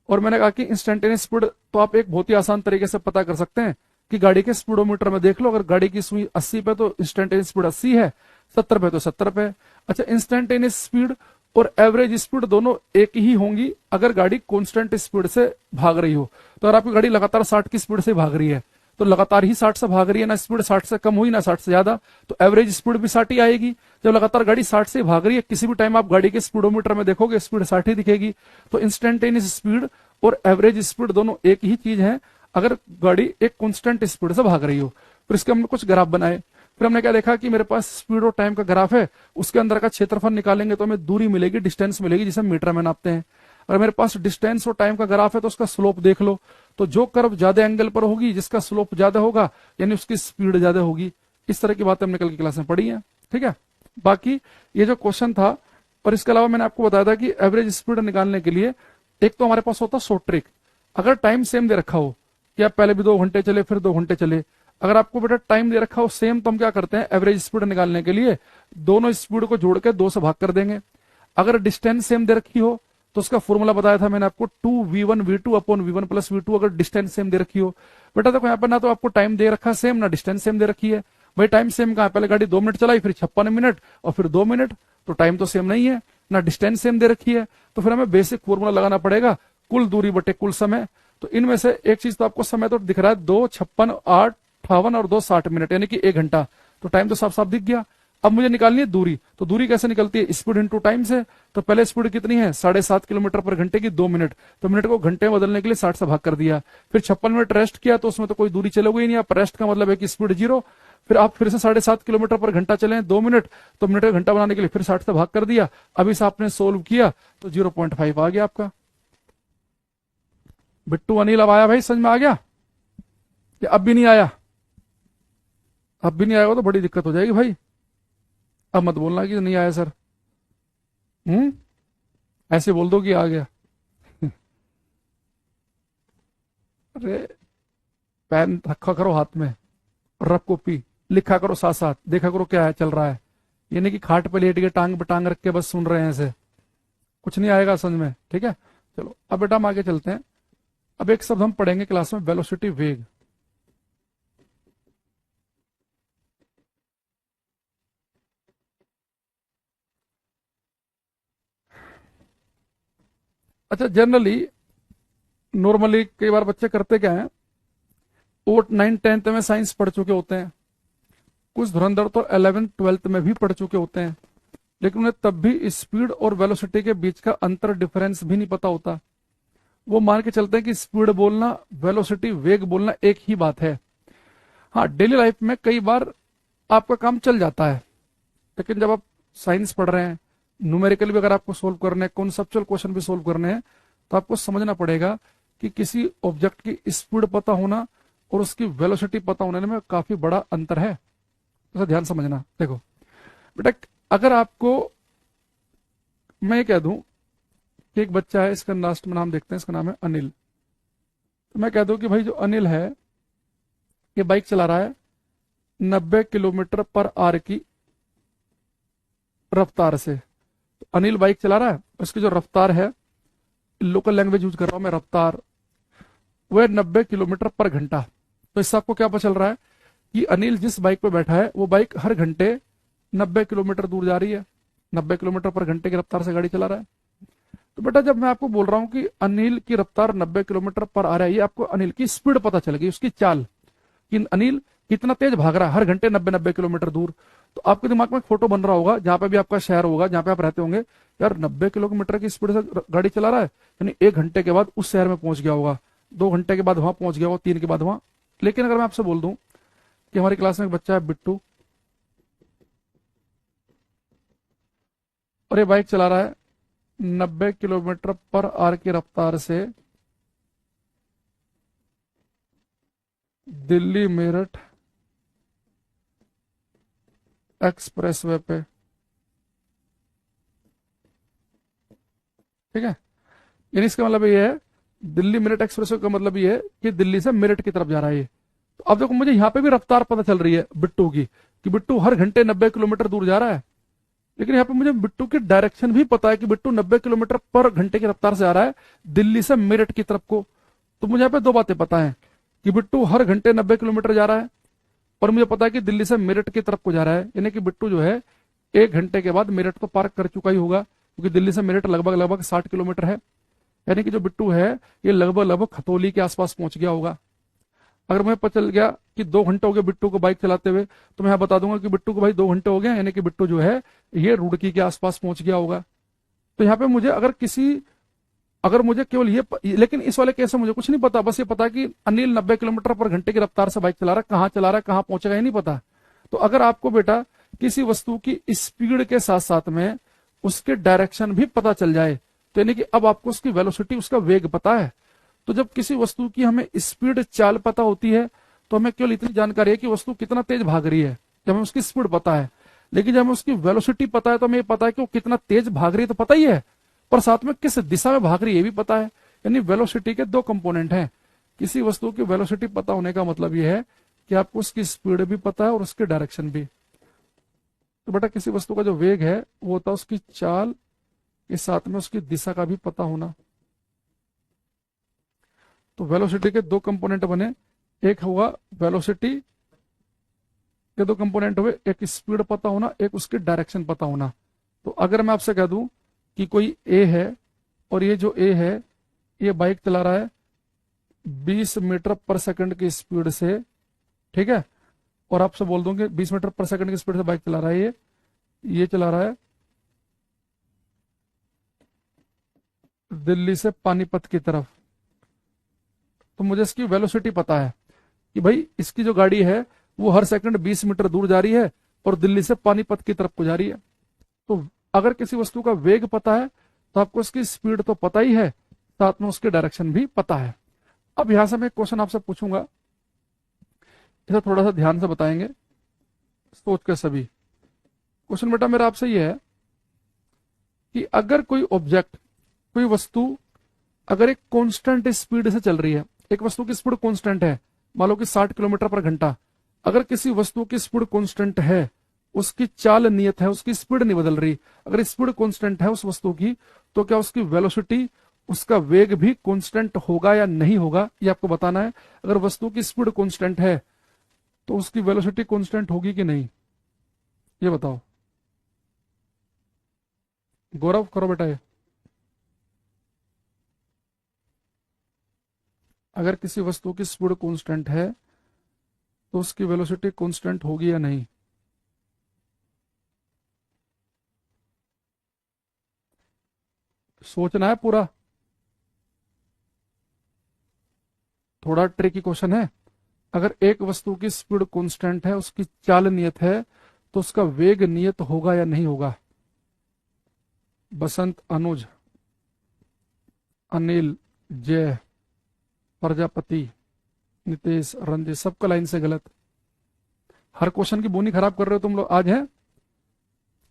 और मैंने कहा कि इंस्टेंटेनियस स्पीड तो आप एक बहुत ही आसान तरीके से पता कर सकते हैं कि गाड़ी के स्पीडोमीटर में देख लो, अगर गाड़ी की सुई 80 पे तो इंस्टेंटेनियस स्पीड 80 है, 70 पे तो 70 पे। अच्छा, इंस्टेंटेनियस स्पीड और एवरेज स्पीड दोनों एक ही होंगी अगर गाड़ी कांस्टेंट स्पीड से भाग रही हो। तो अगर आपकी गाड़ी लगातार 60 की स्पीड से भाग रही है तो लगातार ही 60 से भाग रही है, ना स्पीड 60 से कम हुई ना 60 से ज्यादा, तो एवरेज स्पीड भी 60 ही आएगी। जब लगातार गाड़ी 60 से भाग रही है, किसी भी टाइम आप गाड़ी के स्पीडोमीटर में देखोगे स्पीड 60 ही दिखेगी। तो इंस्टेंटेनियस स्पीड और एवरेज स्पीड दोनों एक ही चीज है अगर गाड़ी एक कांस्टेंट स्पीड से भाग रही हो। फिर इसके हमने कुछ ग्राफ बनाए। फिर हमने क्या देखा कि मेरे पास स्पीड और टाइम का ग्राफ है, उसके अंदर का क्षेत्रफल निकालेंगे तो हमें दूरी मिलेगी, डिस्टेंस मिलेगी, जिसे हम मीटर में नापते हैं। अगर मेरे पास डिस्टेंस और टाइम का ग्राफ है तो उसका स्लोप देख लो। तो जो कर्व ज्यादा एंगल पर होगी, जिसका स्लोप ज्यादा होगा, यानी उसकी स्पीड ज्यादा होगी। इस तरह की बातें हमने कल की क्लास में पढ़ी है, ठीक है। बाकी ये जो क्वेश्चन था, और इसके अलावा मैंने आपको बताया था कि एवरेज स्पीड निकालने के लिए एक तो हमारे पास होता शॉर्ट ट्रिक। अगर टाइम सेम दे रखा हो कि आप पहले भी 2 घंटे चले फिर 2 घंटे चले, अगर आपको बेटा टाइम दे रखा हो सेम, तो हम क्या करते हैं एवरेज स्पीड निकालने के लिए दोनों स्पीड को जोड़ के 2 से भाग कर देंगे। अगर डिस्टेंस सेम दे रखी हो तो उसका फॉर्मूला बताया था मैंने आपको 2v1v2 upon v1 plus v2, अगर डिस्टेंस सेम दे रखी हो। बेटा देखो यहाँ पर ना तो आपको टाइम दे रखा सेम ना डिस्टेंस सेम दे रखी है। भाई टाइम सेम कहा, पहले गाड़ी 2 मिनट चलाई फिर 56 मिनट और फिर 2 मिनट, तो टाइम तो सेम नहीं है, ना डिस्टेंस सेम दे रखी है। तो फिर हमें बेसिक फॉर्मूला लगाना पड़ेगा कुल दूरी बटे कुल समय। तो इनमें से एक चीज तो आपको समय तो दिख रहा है 2, 56, 8, 58 और 2, 60 मिनट, यानी कि 1 घंटा। तो टाइम तो साफ साफ दिख गया। अब मुझे निकालनी है दूरी। तो दूरी कैसे निकलती है, स्पीड इंटू टाइम से। तो पहले स्पीड कितनी है 7.5 किलोमीटर पर घंटे की, 2 मिनट, तो मिनट को घंटे में बदलने के लिए 60 से भाग कर दिया। फिर 56 मिनट रेस्ट किया तो उसमें तो कोई दूरी चलोगी ही नहीं, आप रेस्ट का मतलब है कि स्पीड 0। फिर आप फिर से 7.5 किलोमीटर पर घंटा चले 2 मिनट, तो मिनट का घंटा बनाने के लिए फिर 60 से भाग कर दिया। अभी से आपने सोल्व किया तो 0.5 आ गया आपका। बिट्टू अनिल अब आया भाई, समझ में आ गया? या अब भी नहीं आया? अब भी नहीं आएगा तो बड़ी दिक्कत हो जाएगी भाई। अब मत बोलना कि नहीं आया सर। ऐसे बोल दो कि आ गया। अरे पेन रखा करो हाथ में, रफ कॉपी लिखा करो, साथ साथ देखा करो क्या है चल रहा है। ये नहीं कि खाट पे लेट के टांग पे टांग रख के बस सुन रहे हैं, ऐसे कुछ नहीं आएगा समझ में, ठीक है। चलो अब बेटा हम आगे चलते हैं। अब एक शब्द हम पढ़ेंगे क्लास में, वेलोसिटी, वेग। अच्छा, जनरली नॉर्मली कई बार बच्चे करते क्या है, वो 9th 10th में साइंस पढ़ चुके होते हैं, कुछ धुरंधर तो 11th 12th में भी पढ़ चुके होते हैं, लेकिन उन्हें तब भी स्पीड और वेलोसिटी के बीच का अंतर डिफरेंस भी नहीं पता होता। वो मान के चलते हैं कि स्पीड बोलना, वेलोसिटी, वेग बोलना एक ही बात है। हाँ, डेली लाइफ में कई बार आपका काम चल जाता है, लेकिन जब आप साइंस पढ़ रहे हैं, न्यूमेरिकल भी अगर आपको सोल्व करने हैं, कॉन्सेप्चुअल क्वेश्चन भी सोल्व करने हैं, तो आपको समझना पड़ेगा कि किसी ऑब्जेक्ट की स्पीड पता होना और उसकी वेलोसिटी पता होने में काफी बड़ा अंतर है। तो ध्यान समझना। देखो बेटा, अगर आपको मैं ये कह दूं कि एक बच्चा है, इसका लास्ट में नाम देखते हैं, इसका नाम है अनिल। तो मैं कह दूं कि भाई जो अनिल है, ये बाइक चला रहा है 90 किलोमीटर पर आवर की रफ्तार से। तो अनिल बाइक चला रहा है, उसकी जो रफ्तार है, लोकल लैंग्वेज यूज कर रहा हूं मैं, रफ्तार, वो है 90 किलोमीटर पर घंटा। तो इससे आपको क्या पता चल रहा है कि अनिल जिस बाइक पे बैठा है, वो बाइक हर घंटे 90 किलोमीटर दूर जा रही है, 90 किलोमीटर पर घंटे की रफ्तार से गाड़ी चला रहा है। तो बेटा, जब मैं आपको बोल रहा हूं कि अनिल की रफ्तार 90 किलोमीटर पर आ रहा है, ये आपको अनिल की स्पीड पता चल गई, उसकी चाल, कि अनिल कितना तेज भाग रहा है हर घंटे 90 90 किलोमीटर दूर। तो आपके दिमाग में एक फोटो बन रहा होगा, जहां पे भी आपका शहर होगा, जहां पे आप रहते होंगे, यार 90 किलोमीटर की स्पीड से गाड़ी चला रहा है, यानी 1 घंटे के बाद उस शहर में पहुंच गया होगा, 2 घंटे के बाद वहां पहुंच गया होगा, 3 के बाद वहां। लेकिन अगर मैं आपसे बोल दूं कि हमारी क्लास में एक बच्चा है बिट्टू, और ये बाइक चला रहा है 90 किलोमीटर पर आवर की रफ्तार से दिल्ली मेरठ एक्सप्रेसवे पे, ठीक है, यानी इसका मतलब ये है, दिल्ली मेरठ एक्सप्रेसवे का मतलब ये है कि दिल्ली से मेरठ की तरफ जा रहा है ये। तो अब देखो, मुझे यहाँ पे भी रफ्तार पता चल रही है बिट्टू की, कि बिट्टू हर घंटे 90 किलोमीटर दूर जा रहा है। लेकिन यहाँ पे मुझे बिट्टू की डायरेक्शन भी पता है कि बिट्टू 90 किलोमीटर पर घंटे की रफ्तार से आ रहा है दिल्ली से मेरठ की तरफ को। तो मुझे यहाँ पे दो बातें पता है, कि बिट्टू हर घंटे 90 किलोमीटर जा रहा है, और मुझे पता है कि दिल्ली से मेरठ की तरफ को जा रहा है, यानी कि बिट्टू जो है 1 घंटे के बाद मेरठ तो पार कर चुका ही होगा, क्योंकि दिल्ली से मेरठ लगभग लगभग 60 किलोमीटर है। यानी कि जो बिट्टू है, ये लगभग लगभग खतौली के आसपास पहुंच गया होगा। अगर मुझे पता चल गया कि 2 घंटे हो गए बिट्टू को बाइक चलाते हुए, तो मैं यहाँ बता दूंगा कि बिट्टू को भाई 2 घंटे हो गए, यानी कि बिट्टू जो है ये रुड़की के आसपास पहुंच गया होगा। तो यहाँ पे मुझे अगर मुझे केवल लेकिन इस वाले केस में मुझे कुछ नहीं पता, बस ये पता कि अनिल 90 किलोमीटर पर घंटे की रफ्तार से बाइक चला रहा है, कहाँ चला रहा है, कहाँ पहुंचेगा, ये नहीं पता। तो अगर आपको बेटा किसी वस्तु की स्पीड के साथ साथ में उसके डायरेक्शन भी पता चल जाए, तो यानी कि अब आपको उसकी वेलोसिटी, उसका वेग पता है। तो जब किसी वस्तु की हमें स्पीड, चाल पता होती है, तो हमें केवल इतनी जानकारी है कि वस्तु कितना तेज भाग रही है, जब हमें उसकी स्पीड पता है। लेकिन जब हमें उसकी वेलोसिटी पता है, तो हमें पता है कि वो कितना तेज भाग रही है, तो पता ही है, पर साथ में किस दिशा में भाग रही है ये भी पता है। यानी वेलोसिटी के दो कंपोनेंट हैं। किसी वस्तु की वेलोसिटी पता होने का मतलब यह है कि आपको उसकी स्पीड भी पता है और उसके डायरेक्शन भी। तो बेटा, किसी वस्तु का जो वेग है वो होता है उसकी चाल के साथ में उसकी दिशा का भी पता होना। तो वेलोसिटी के दो कंपोनेंट बने, एक हुआ वेलोसिटी के दो कंपोनेंट हुए, एक स्पीड पता होना, एक उसकी डायरेक्शन पता होना। तो अगर मैं आपसे कह दूं कि कोई ए है, और ये जो ए है ये बाइक चला रहा है 20 मीटर पर सेकंड की स्पीड से, ठीक है, और आपसे बोल दूं कि 20 मीटर पर सेकंड की स्पीड से बाइक चला रहा है, ये चला रहा है दिल्ली से पानीपत की तरफ। तो मुझे इसकी वेलोसिटी पता है कि भाई इसकी जो गाड़ी है वो हर सेकंड 20 मीटर दूर जा रही है और दिल्ली से पानीपत की तरफ को जा रही है। तो अगर किसी वस्तु का वेग पता है, तो आपको उसकी स्पीड तो पता ही है, साथ में उसके डायरेक्शन भी पता है। अब यहां से मैं एक क्वेश्चन आपसे पूछूंगा, इसे थोड़ा सा ध्यान से बताएंगे, सोच कर सभी। क्वेश्चन बेटा मेरा आपसे ये है कि अगर कोई ऑब्जेक्ट, कोई वस्तु अगर एक कांस्टेंट स्पीड से चल रही है, एक वस्तु की स्पीड कांस्टेंट है, मान लो कि 60 किलोमीटर पर घंटा, अगर किसी वस्तु की स्पीड कांस्टेंट है, उसकी चाल नियत है, उसकी स्पीड नहीं बदल रही, अगर स्पीड कांस्टेंट है उस वस्तु की, तो क्या उसकी वेलोसिटी, उसका वेग भी कांस्टेंट होगा या नहीं होगा, ये आपको बताना है। अगर वस्तु की स्पीड कांस्टेंट है तो उसकी वेलोसिटी कांस्टेंट होगी कि नहीं, ये बताओ। गौरव करो बेटा ये। अगर किसी वस्तु की स्पीड कांस्टेंट है तो उसकी वेलोसिटी कांस्टेंट होगी या नहीं। सोचना है पूरा। थोड़ा ट्रिकी क्वेश्चन है। अगर एक वस्तु की स्पीड कांस्टेंट है, उसकी चाल नियत है, तो उसका वेग नियत होगा या नहीं होगा? बसंत, अनुज, अनिल, जय, प्रजापति, नितेश, रंजित, सबका लाइन से गलत। हर क्वेश्चन की बोनी खराब कर रहे हो तुम लोग। आज है,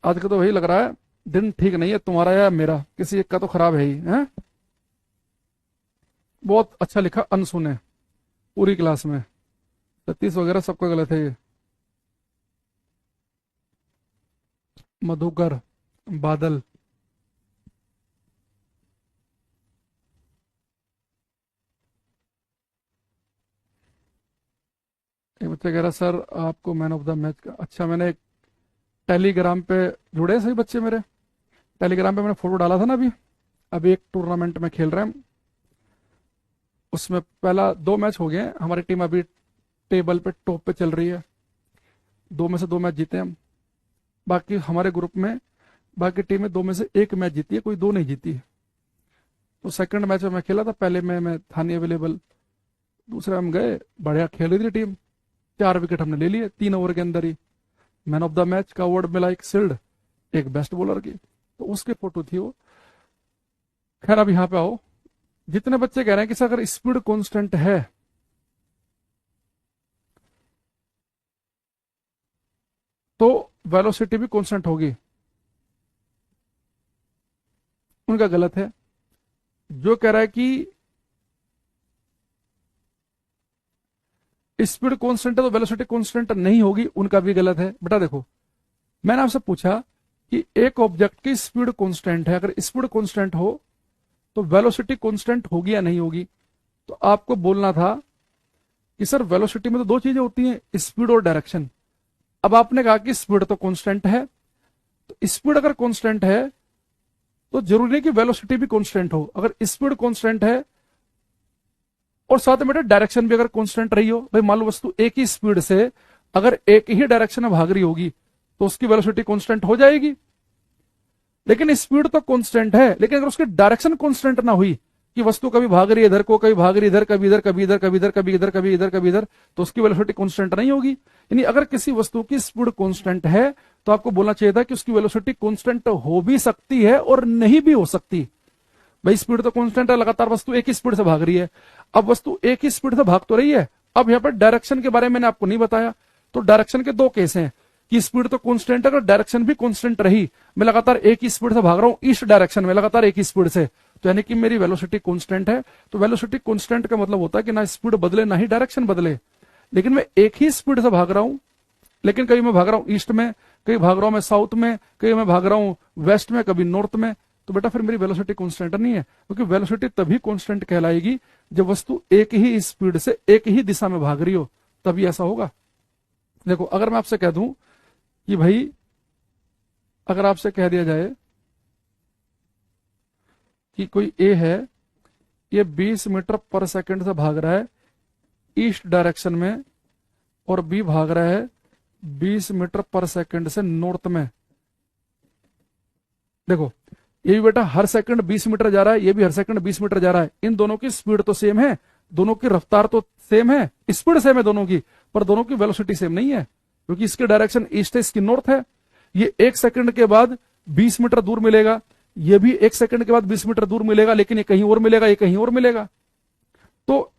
आज का तो वही लग रहा है दिन ठीक नहीं है तुम्हारा या मेरा, किसी एक का तो खराब है ही है। बहुत अच्छा लिखा अनसु ने पूरी क्लास में, 36 वगैरह सबका गलत है ये। मधुकर, बादल, एक बच्चा कह रहा सर आपको मैन ऑफ द मैच का, अच्छा मैंने एक टेलीग्राम पे जुड़े हैं सही बच्चे मेरे, टेलीग्राम पे मैंने फोटो डाला था ना अभी। अभी एक टूर्नामेंट में खेल रहे हैं, उसमें पहला 2 मैच हो गए हैं, हमारी टीम अभी टेबल पे टॉप पे चल रही है, 2 में से 2 मैच जीते हम। बाकी हमारे ग्रुप में बाकी टीम में 2 में से 1 मैच जीती है, कोई 2 नहीं जीती है। तो सेकंड मैच में मैं खेला था, पहले में मैं था नहीं अवेलेबल, दूसरे हम गए, बढ़िया खेल रही थी टीम, 4 विकेट हमने ले लिए 3 ओवर के अंदर ही। मैन ऑफ द मैच का अवार्ड मिला एक शील्ड, एक बेस्ट बॉलर की, तो उसकी फोटो थी वो। खैर अब यहाँ पे आओ, जितने बच्चे कह रहे हैं कि सर अगर स्पीड कांस्टेंट है तो वेलोसिटी भी कांस्टेंट होगी, उनका गलत है। जो कह रहा है कि स्पीड कांस्टेंट है तो वेलोसिटी कांस्टेंट नहीं होगी, उनका भी गलत है। बेटा देखो, मैंने आपसे पूछा कि एक ऑब्जेक्ट की स्पीड कांस्टेंट है, अगर स्पीड कांस्टेंट हो तो वेलोसिटी कांस्टेंट होगी या नहीं होगी? तो आपको बोलना था कि सर वेलोसिटी में तो 2 चीजें होती हैं, स्पीड और डायरेक्शन। अब आपने कहा कि स्पीड तो कांस्टेंट है, तो स्पीड अगर कांस्टेंट है तो जरूरी नहीं कि वेलोसिटी भी कांस्टेंट हो। अगर स्पीड कांस्टेंट है और साथ में बेटा डायरेक्शन भी अगर कांस्टेंट रही हो, भाई मान लो वस्तु एक ही स्पीड से अगर एक ही डायरेक्शन में भाग रही होगी तो उसकी वेलोसिटी कांस्टेंट हो जाएगी। लेकिन स्पीड तो कांस्टेंट है, लेकिन अगर उसकी डायरेक्शन कांस्टेंट ना हुई कि वस्तु कभी भाग रही है इधर को, कभी भाग रही है इधर, कभी इधर, कभी इधर, कभी इधर, कभी इधर, कभी इधर, कभी इधर, तो उसकी वेलोसिटी कांस्टेंट नहीं होगी। यानी अगर किसी वस्तु की स्पीड कांस्टेंट है तो आपको बोलना चाहिए था कि उसकी वेलोसिटी कांस्टेंट हो भी सकती है और नहीं भी हो सकती। भाई स्पीड तो कांस्टेंट है, लगातार वस्तु एक ही स्पीड से भाग रही है। अब वस्तु एक ही स्पीड से भाग तो रही है, अब यहाँ पर डायरेक्शन के बारे में मैंने आपको नहीं बताया। तो डायरेक्शन के 2 केस हैं कि स्पीड तो कांस्टेंट है, अगर डायरेक्शन भी कांस्टेंट रही, मैं लगातार एक ही स्पीड से भाग रहा हूं ईस्ट डायरेक्शन में, लगातार एक ही स्पीड से, तो यानी कि मेरी वेलोसिटी कांस्टेंट है। तो वेलोसिटी कांस्टेंट का मतलब होता है कि ना स्पीड बदले ना ही डायरेक्शन बदले। लेकिन मैं एक ही स्पीड से भाग रहा हूं, लेकिन कभी मैं भाग रहा हूं ईस्ट में, कभी भाग रहा हूं मैं साउथ में, कभी मैं भाग रहा हूं वेस्ट में, कभी नॉर्थ में, तो बेटा फिर मेरी वेलोसिटी कांस्टेंट नहीं है। क्योंकि वेलोसिटी तभी कांस्टेंट कहलाएगी जब वस्तु एक ही स्पीड से एक ही दिशा में भाग रही हो, तभी ऐसा होगा। देखो अगर मैं आपसे कह दूं कि भाई, अगर आपसे कह दिया जाए कि कोई ए है, ये 20 मीटर पर सेकंड से भाग रहा है ईस्ट डायरेक्शन में, और बी भाग रहा है 20 मीटर पर सेकंड से नॉर्थ में। देखो ये भी बेटा हर सेकंड 20 मीटर जा रहा है, ये भी हर सेकंड 20 मीटर जा रहा है, इन दोनों की स्पीड तो सेम है, दोनों की रफ्तार तो सेम है, स्पीड सेम है दोनों की, पर दोनों की वेलोसिटी सेम नहीं है, क्योंकि इसकी डायरेक्शन ईस्ट है, इसकी नॉर्थ है। ये 1 सेकंड के बाद 20 मीटर दूर मिलेगा, ये भी 1 सेकंड के बाद 20 मीटर दूर मिलेगा, लेकिन ये कहीं और मिलेगा, ये कहीं और मिलेगा। तो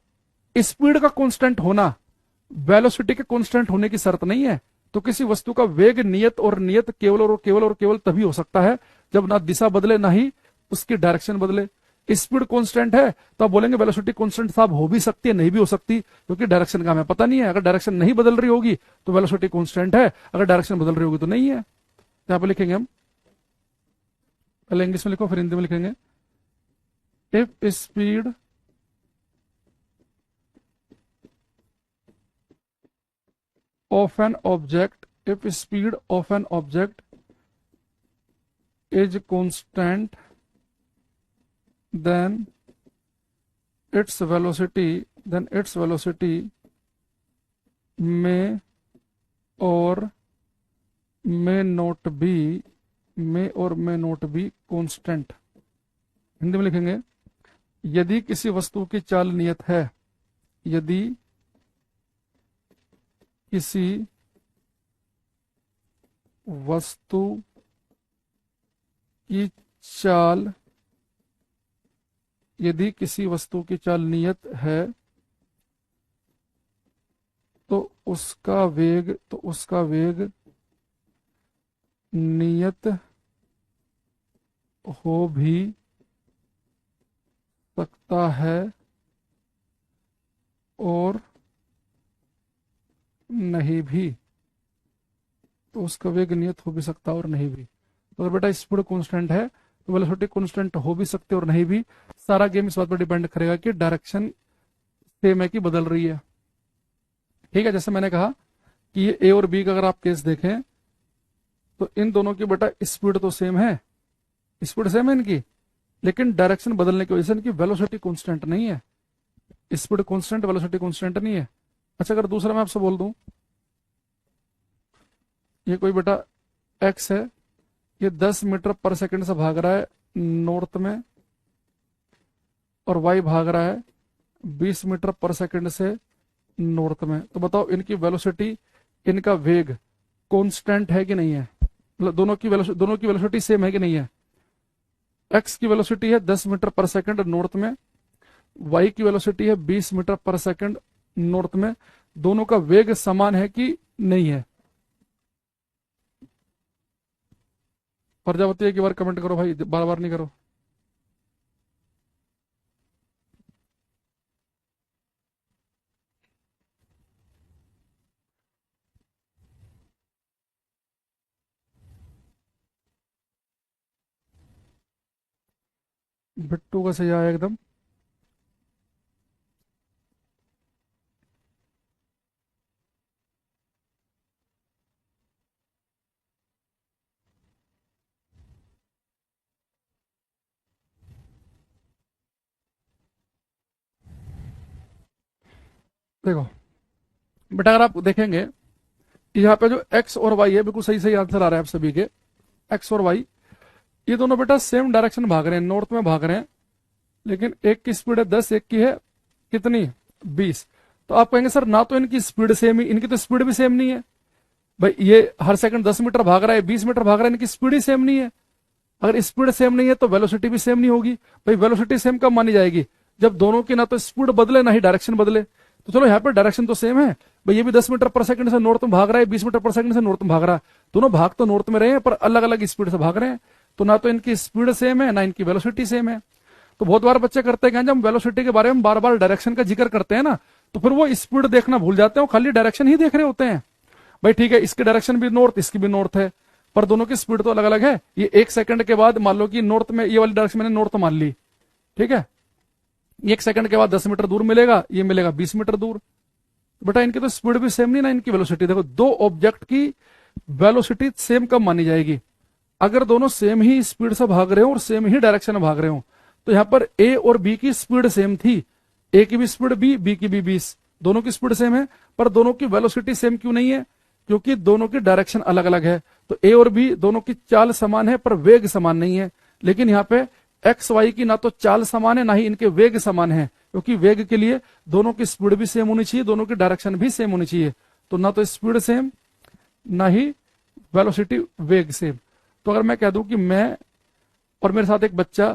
स्पीड का कांस्टेंट होना वेलोसिटी के कांस्टेंट होने की शर्त नहीं है। तो किसी वस्तु का वेग नियत और नियत केवल और केवल और केवल तभी हो सकता है जब ना दिशा बदले ना ही उसकी डायरेक्शन बदले। स्पीड कांस्टेंट है तो आप बोलेंगे वेलोसिटी कांस्टेंट साहब हो भी सकती है, नहीं भी हो सकती, क्योंकि डायरेक्शन का हमें पता नहीं है। अगर डायरेक्शन नहीं बदल रही होगी तो वेलोसिटी कांस्टेंट है, अगर डायरेक्शन बदल रही होगी तो नहीं है। यहां पर लिखेंगे हम, पहले इंग्लिश में लिखो फिर हिंदी में लिखेंगे। If speed of an object, if speed of an object is constant, then its velocity may or may not be constant। Hindi में लिखेंगे, यदि किसी वस्तु की चाल नियत है, यदि किसी वस्तु की चाल यदि किसी वस्तु की चाल नियत है तो उसका वेग नियत हो भी सकता है और नहीं भी। तो उसका वेग नियत हो भी सकता है और नहीं भी। तो अगर बेटा स्पीड कांस्टेंट है तो वेलोसिटी कांस्टेंट हो भी सकते और नहीं भी। सारा गेम इस बात पर डिपेंड करेगा कि डायरेक्शन सेम है कि बदल रही है। ठीक है, जैसे मैंने कहा कि ये ए और बी का अगर आप केस देखें तो इन दोनों की बेटा स्पीड तो सेम है, स्पीड सेम है इनकी, लेकिन डायरेक्शन बदलने की वजह से इनकी वेलोसिटी कांस्टेंट नहीं है। स्पीड कांस्टेंट, वेलोसिटी कांस्टेंट नहीं है। अच्छा, अगर दूसरा मैं आपसे बोल दूं ये कोई बेटा एक्स है, ये 10 मीटर पर सेकंड से भाग रहा है नॉर्थ में और वाई भाग रहा है 20 मीटर पर सेकंड से नॉर्थ में। तो बताओ इनकी वेलोसिटी, इनका वेग कांस्टेंट है कि नहीं है? मतलब दोनों की वेलोसिटी सेम है कि नहीं है? एक्स की वेलोसिटी है 10 मीटर पर सेकंड नॉर्थ में, वाई की वेलोसिटी है 20 मीटर पर सेकंड नॉर्थ में। दोनों का वेग समान है कि नहीं है? प्रजापति एक बार कमेंट करो भाई, बार बार नहीं करो। बिट्टू का सही आया एकदम। देखो बेटा, अगर आप देखेंगे यहाँ पे जो एक्स और वाई है, बिल्कुल सही सही आंसर आ रहा है आप सभी के। एक्स और वाई ये दोनों बेटा सेम डायरेक्शन भाग रहे हैं, नॉर्थ में भाग रहे हैं, लेकिन एक की स्पीड है 10, एक की है कितनी 20। तो आप कहेंगे सर ना तो इनकी स्पीड सेम ही, इनकी तो स्पीड भी सेम नहीं है भाई। ये हर सेकंड 10 मीटर भाग रहा है, 20 मीटर भाग रहा है, इनकी स्पीड ही सेम नहीं है। अगर स्पीड सेम नहीं है तो वेलोसिटी भी सेम नहीं होगी भाई। वेलोसिटी सेम कब मानी जाएगी? जब दोनों की ना तो स्पीड बदले ना ही डायरेक्शन बदले। तो चलो यहाँ पे डायरेक्शन तो सेम है भाई, ये भी 10 मीटर पर सेकंड से नॉर्थ में भाग रहा है, 20 मीटर पर सेकंड से नॉर्थ में भाग रहा है। दोनों भाग तो नॉर्थ में रहे हैं पर अलग अलग स्पीड से भाग रहे हैं। तो ना तो इनकी स्पीड सेम है ना इनकी वेलोसिटी सेम है। तो बहुत बार बच्चे करते हैं, जब हम वेलोसिटी के बारे में बार बार डायरेक्शन का जिक्र करते हैं ना, तो फिर वो स्पीड देखना भूल जाते हैं, वो खाली डायरेक्शन ही देख रहे होते हैं। भाई ठीक है, इसकी डायरेक्शन भी नॉर्थ, इसकी भी नॉर्थ है, पर दोनों की स्पीड तो अलग अलग है। ये 1 सेकंड के बाद मान लो कि नॉर्थ में, ये वाली डायरेक्शन मैंने नॉर्थ मान ली, ठीक है, 1 सेकंड के बाद 10 मीटर दूर मिलेगा, ये मिलेगा 20 मीटर दूर। बेटा इनकी तो स्पीड भी सेम नहीं ना इनकी वेलोसिटी। देखो दो ऑब्जेक्ट की वेलोसिटी सेम कब मानी जाएगी? अगर दोनों सेम ही स्पीड से भाग रहे हो और सेम ही डायरेक्शन में भाग रहे हो। तो यहां पर ए और बी की स्पीड सेम थी, ए की भी स्पीड बी की भी 20, दोनों की स्पीड सेम है, पर दोनों की वेलोसिटी सेम क्यों नहीं है? क्योंकि दोनों की डायरेक्शन अलग अलग है। तो ए और बी दोनों की चाल समान है पर वेग समान नहीं है। लेकिन यहाँ पे एक्स वाई की ना तो चाल समान है ना ही इनके वेग समान है, क्योंकि वेग के लिए दोनों की स्पीड भी सेम होनी चाहिए, दोनों की डायरेक्शन भी सेम होनी चाहिए। तो ना तो स्पीड सेम ना ही वेलोसिटी वेग सेम। तो अगर मैं कह दूं कि मैं और मेरे साथ एक बच्चा,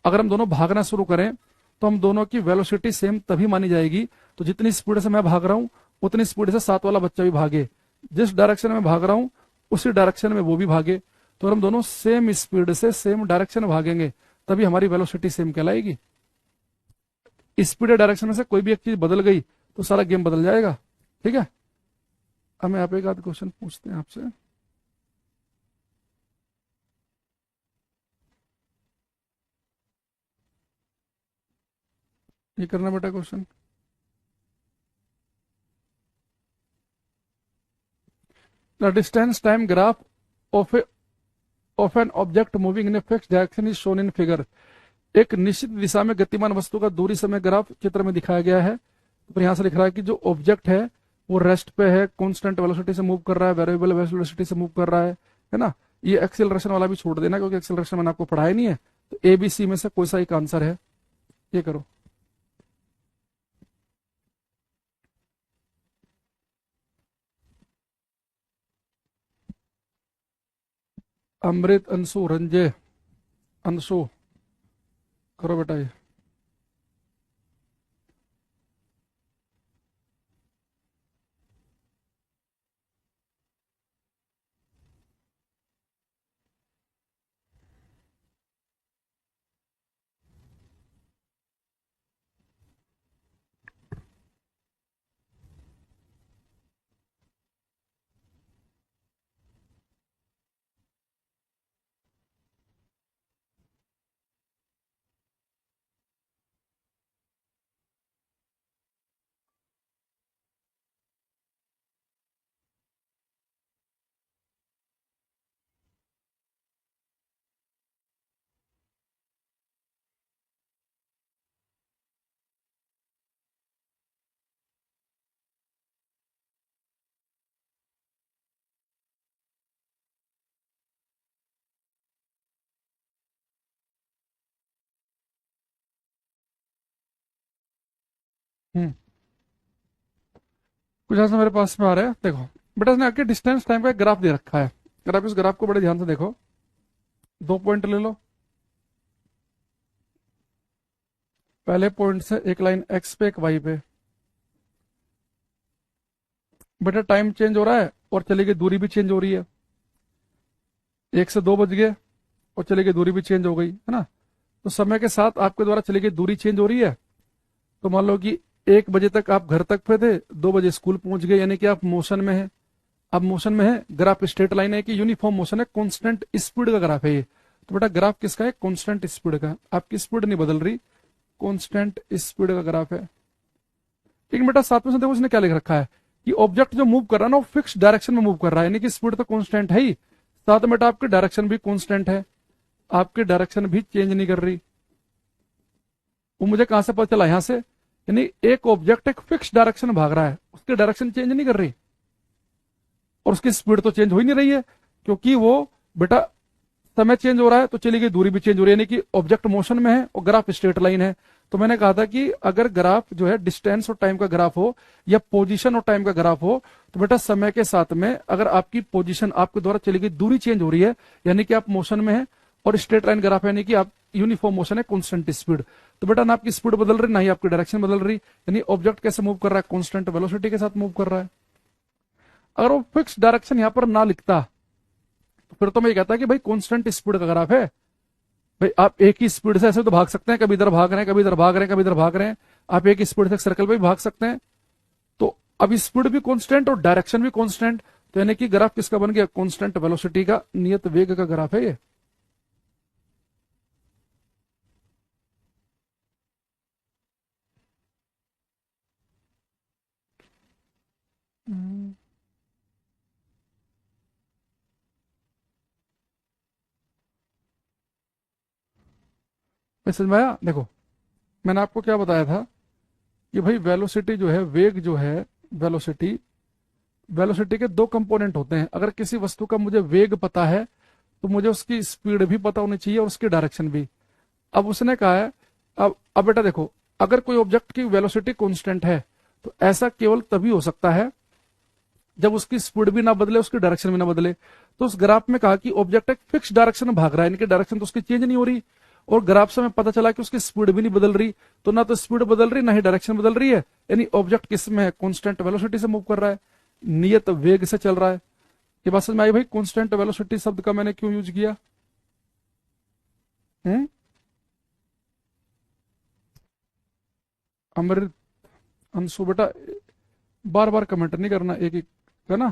अगर हम दोनों भागना शुरू करें तो हम दोनों की वेलोसिटी सेम तभी मानी जाएगी तो जितनी स्पीड से मैं भाग रहा हूं उतनी स्पीड से साथ वाला बच्चा भी भागे, जिस डायरेक्शन में भाग रहा हूं उसी डायरेक्शन में वो भी भागे। तो हम दोनों सेम स्पीड से सेम डायरेक्शन में भागेंगे तभी हमारी वेलोसिटी सेम कहलाएगी। स्पीड या डायरेक्शन में से कोई भी एक चीज बदल गई तो सारा गेम बदल जाएगा। ठीक है, अब मैं आप एक आध क्वेश्चन पूछते हैं आपसे। ये करना बेटा question. The distance time graph of an object moving in a fixed direction is shown in figure. एक निश्चित दिशा में गतिमान वस्तु का दूरी समय ग्राफ चित्र में दिखाया गया है। तो यहां से लिख रहा है कि जो ऑब्जेक्ट है वो रेस्ट पे है, कांस्टेंट वेलोसिटी से मूव कर रहा है, वेरिएबल वेलोसिटी से मूव कर रहा है ना। ये एक्सेलरेशन वाला भी छोड़ देना क्योंकि एक्सेलरेशन मैंने आपको पढ़ाया नहीं है। तो ए बी सी में से कोई सा एक आंसर है, ये करो। अमृत, अंशु, रंजय, अंशु, करो बेटा ये। हम्म कुछ ऐसा मेरे पास में आ रहा है, देखो बेटा इसने आके डिस्टेंस टाइम का एक ग्राफ दे रखा है। अगर आप इस ग्राफ को बड़े ध्यान से देखो, 2 पॉइंट ले लो। पहले पॉइंट से एक लाइन एक्स पे एक वाई पे, बेटा टाइम चेंज हो रहा है और चली गई दूरी भी चेंज हो रही है। 1 से 2 बज गए और चली गई दूरी भी चेंज हो गई, है ना। तो समय के साथ आपके द्वारा चली गई दूरी चेंज हो रही है। तो मान लो कि 1 बजे तक आप घर तक पे थे, 2 बजे स्कूल पहुंच गए, यानी कि आप मोशन में है। अब मोशन में है, ग्राफ स्ट्रेट लाइन है कि यूनिफॉर्म मोशन है, कांस्टेंट स्पीड का ग्राफ है ये। तो बेटा ग्राफ किसका है? कांस्टेंट स्पीड का। आपकी स्पीड नहीं बदल रही, कांस्टेंट स्पीड का ग्राफ है। लेकिन बेटा साथ में से देखो उसने क्या लिख रखा है कि ऑब्जेक्ट जो मूव कर रहा है ना वो फिक्स डायरेक्शन में मूव कर रहा है, यानी कि स्पीड तो कांस्टेंट है ही, साथ में बेटा आपकी डायरेक्शन भी कांस्टेंट है, आपकी डायरेक्शन भी चेंज नहीं कर रही। वो मुझे कहां से पता चला? यहां से। यानी एक ऑब्जेक्ट एक फिक्स डायरेक्शन में भाग रहा है, उसकी डायरेक्शन चेंज नहीं कर रही और उसकी स्पीड तो चेंज हो ही नहीं रही है, क्योंकि वो बेटा समय चेंज हो रहा है तो चली गई दूरी भी चेंज हो रही है, यानी कि ऑब्जेक्ट मोशन में है और ग्राफ स्ट्रेट लाइन है। तो मैंने कहा था कि अगर ग्राफ जो है डिस्टेंस और टाइम का ग्राफ हो या पोजीशन और टाइम का ग्राफ हो, तो बेटा समय के साथ में अगर आपकी पोजीशन, आपके द्वारा चली गई दूरी चेंज हो रही है, यानी कि आप मोशन में है, और स्ट्रेट लाइन ग्राफ है यानी कि आप यूनिफॉर्म मोशन है, कांस्टेंट स्पीड। तो बेटा ना आपकी स्पीड बदल रही ना ही आपकी डायरेक्शन बदल रही, यानी ऑब्जेक्ट कैसे मूव कर रहा है? कांस्टेंट वेलोसिटी के साथ मूव कर रहा है। अगर वो फिक्स डायरेक्शन यहां पर ना लिखता तो फिर तो मैं ये कहता कि भाई कांस्टेंट स्पीड का ग्राफ है। भाई आप एक ही स्पीड से ऐसे तो भाग सकते हैं, कभी इधर भाग रहे हैं, कभी इधर भाग रहे हैं, कभी इधर भाग रहे हैं, आप एक ही स्पीड से सर्कल पे भी भाग सकते हैं। तो अब स्पीड भी कांस्टेंट और डायरेक्शन भी कांस्टेंट, तो यानी कि ग्राफ किसका बन गया? कांस्टेंट वेलोसिटी का, नियत वेग का ग्राफ है ये। हम्म, समझ में आया? देखो मैंने आपको क्या बताया था कि भाई वेलोसिटी जो है, वेग जो है, वेलोसिटी, वेलोसिटी के 2 कंपोनेंट होते हैं। अगर किसी वस्तु का मुझे वेग पता है तो मुझे उसकी स्पीड भी पता होनी चाहिए और उसकी डायरेक्शन भी। अब उसने कहा है, अब बेटा देखो, अगर कोई ऑब्जेक्ट की वेलोसिटी कांस्टेंट है तो ऐसा केवल तभी हो सकता है जब उसकी स्पीड भी ना बदले, उसकी डायरेक्शन भी ना बदले। तो उस ग्राफ में कहा कि ऑब्जेक्ट एक फिक्स डायरेक्शन में भाग रहा है, यानी कि डायरेक्शन तो उसकी चेंज नहीं हो रही, और ग्राफ से हमें पता चला कि उसकी स्पीड भी नहीं बदल रही। तो ना तो स्पीड बदल रही ना ही डायरेक्शन बदल रही है, यानी ऑब्जेक्ट किस में है? कांस्टेंट वेलोसिटी से मूव कर रहा है, नियत वेग से चल रहा है। ये बात समझ में आई भाई? कांस्टेंट वेलोसिटी शब्द का मैंने क्यों यूज किया? हम्म अमृत, अंशु बेटा बार बार कमेंट नहीं करना, एक एक है ना।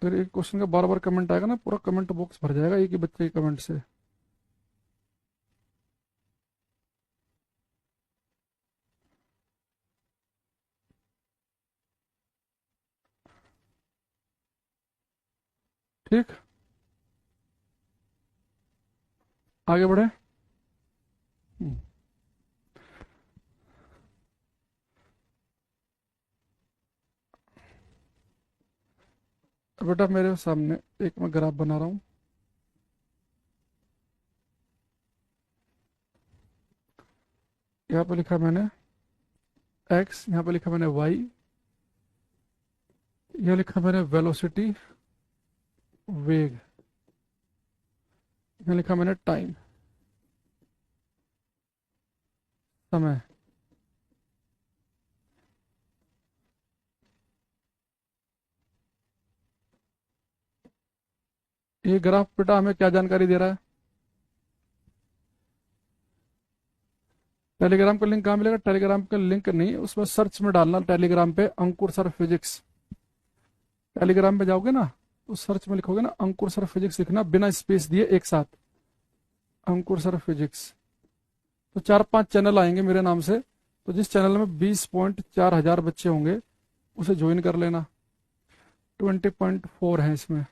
अगर एक क्वेश्चन का बार बार कमेंट आएगा ना, पूरा कमेंट बॉक्स भर जाएगा एक ही बच्चे के कमेंट से। ठीक, आगे बढ़े। हम्म, अब बेटा मेरे सामने एक मैं ग्राफ बना रहा हूं। यहाँ पे लिखा मैंने एक्स, यहाँ पे लिखा मैंने वाई, यह लिखा मैंने वेलोसिटी, वेग, यहाँ लिखा मैंने टाइम, समय। ये ग्राफ बेटा हमें क्या जानकारी दे रहा है? टेलीग्राम का लिंक कहाँ मिलेगा? टेलीग्राम का लिंक नहीं, उसमें सर्च में डालना टेलीग्राम पे अंकुर सर फिजिक्स। टेलीग्राम पे जाओगे ना तो सर्च में लिखोगे ना अंकुर सर फिजिक्स, लिखना बिना स्पेस दिए एक साथ, अंकुर सर फिजिक्स। तो 4-5 चैनल आएंगे मेरे नाम से, तो जिस चैनल में 20.4 हजार बच्चे होंगे उसे ज्वाइन कर लेना। 20.4 है इसमें,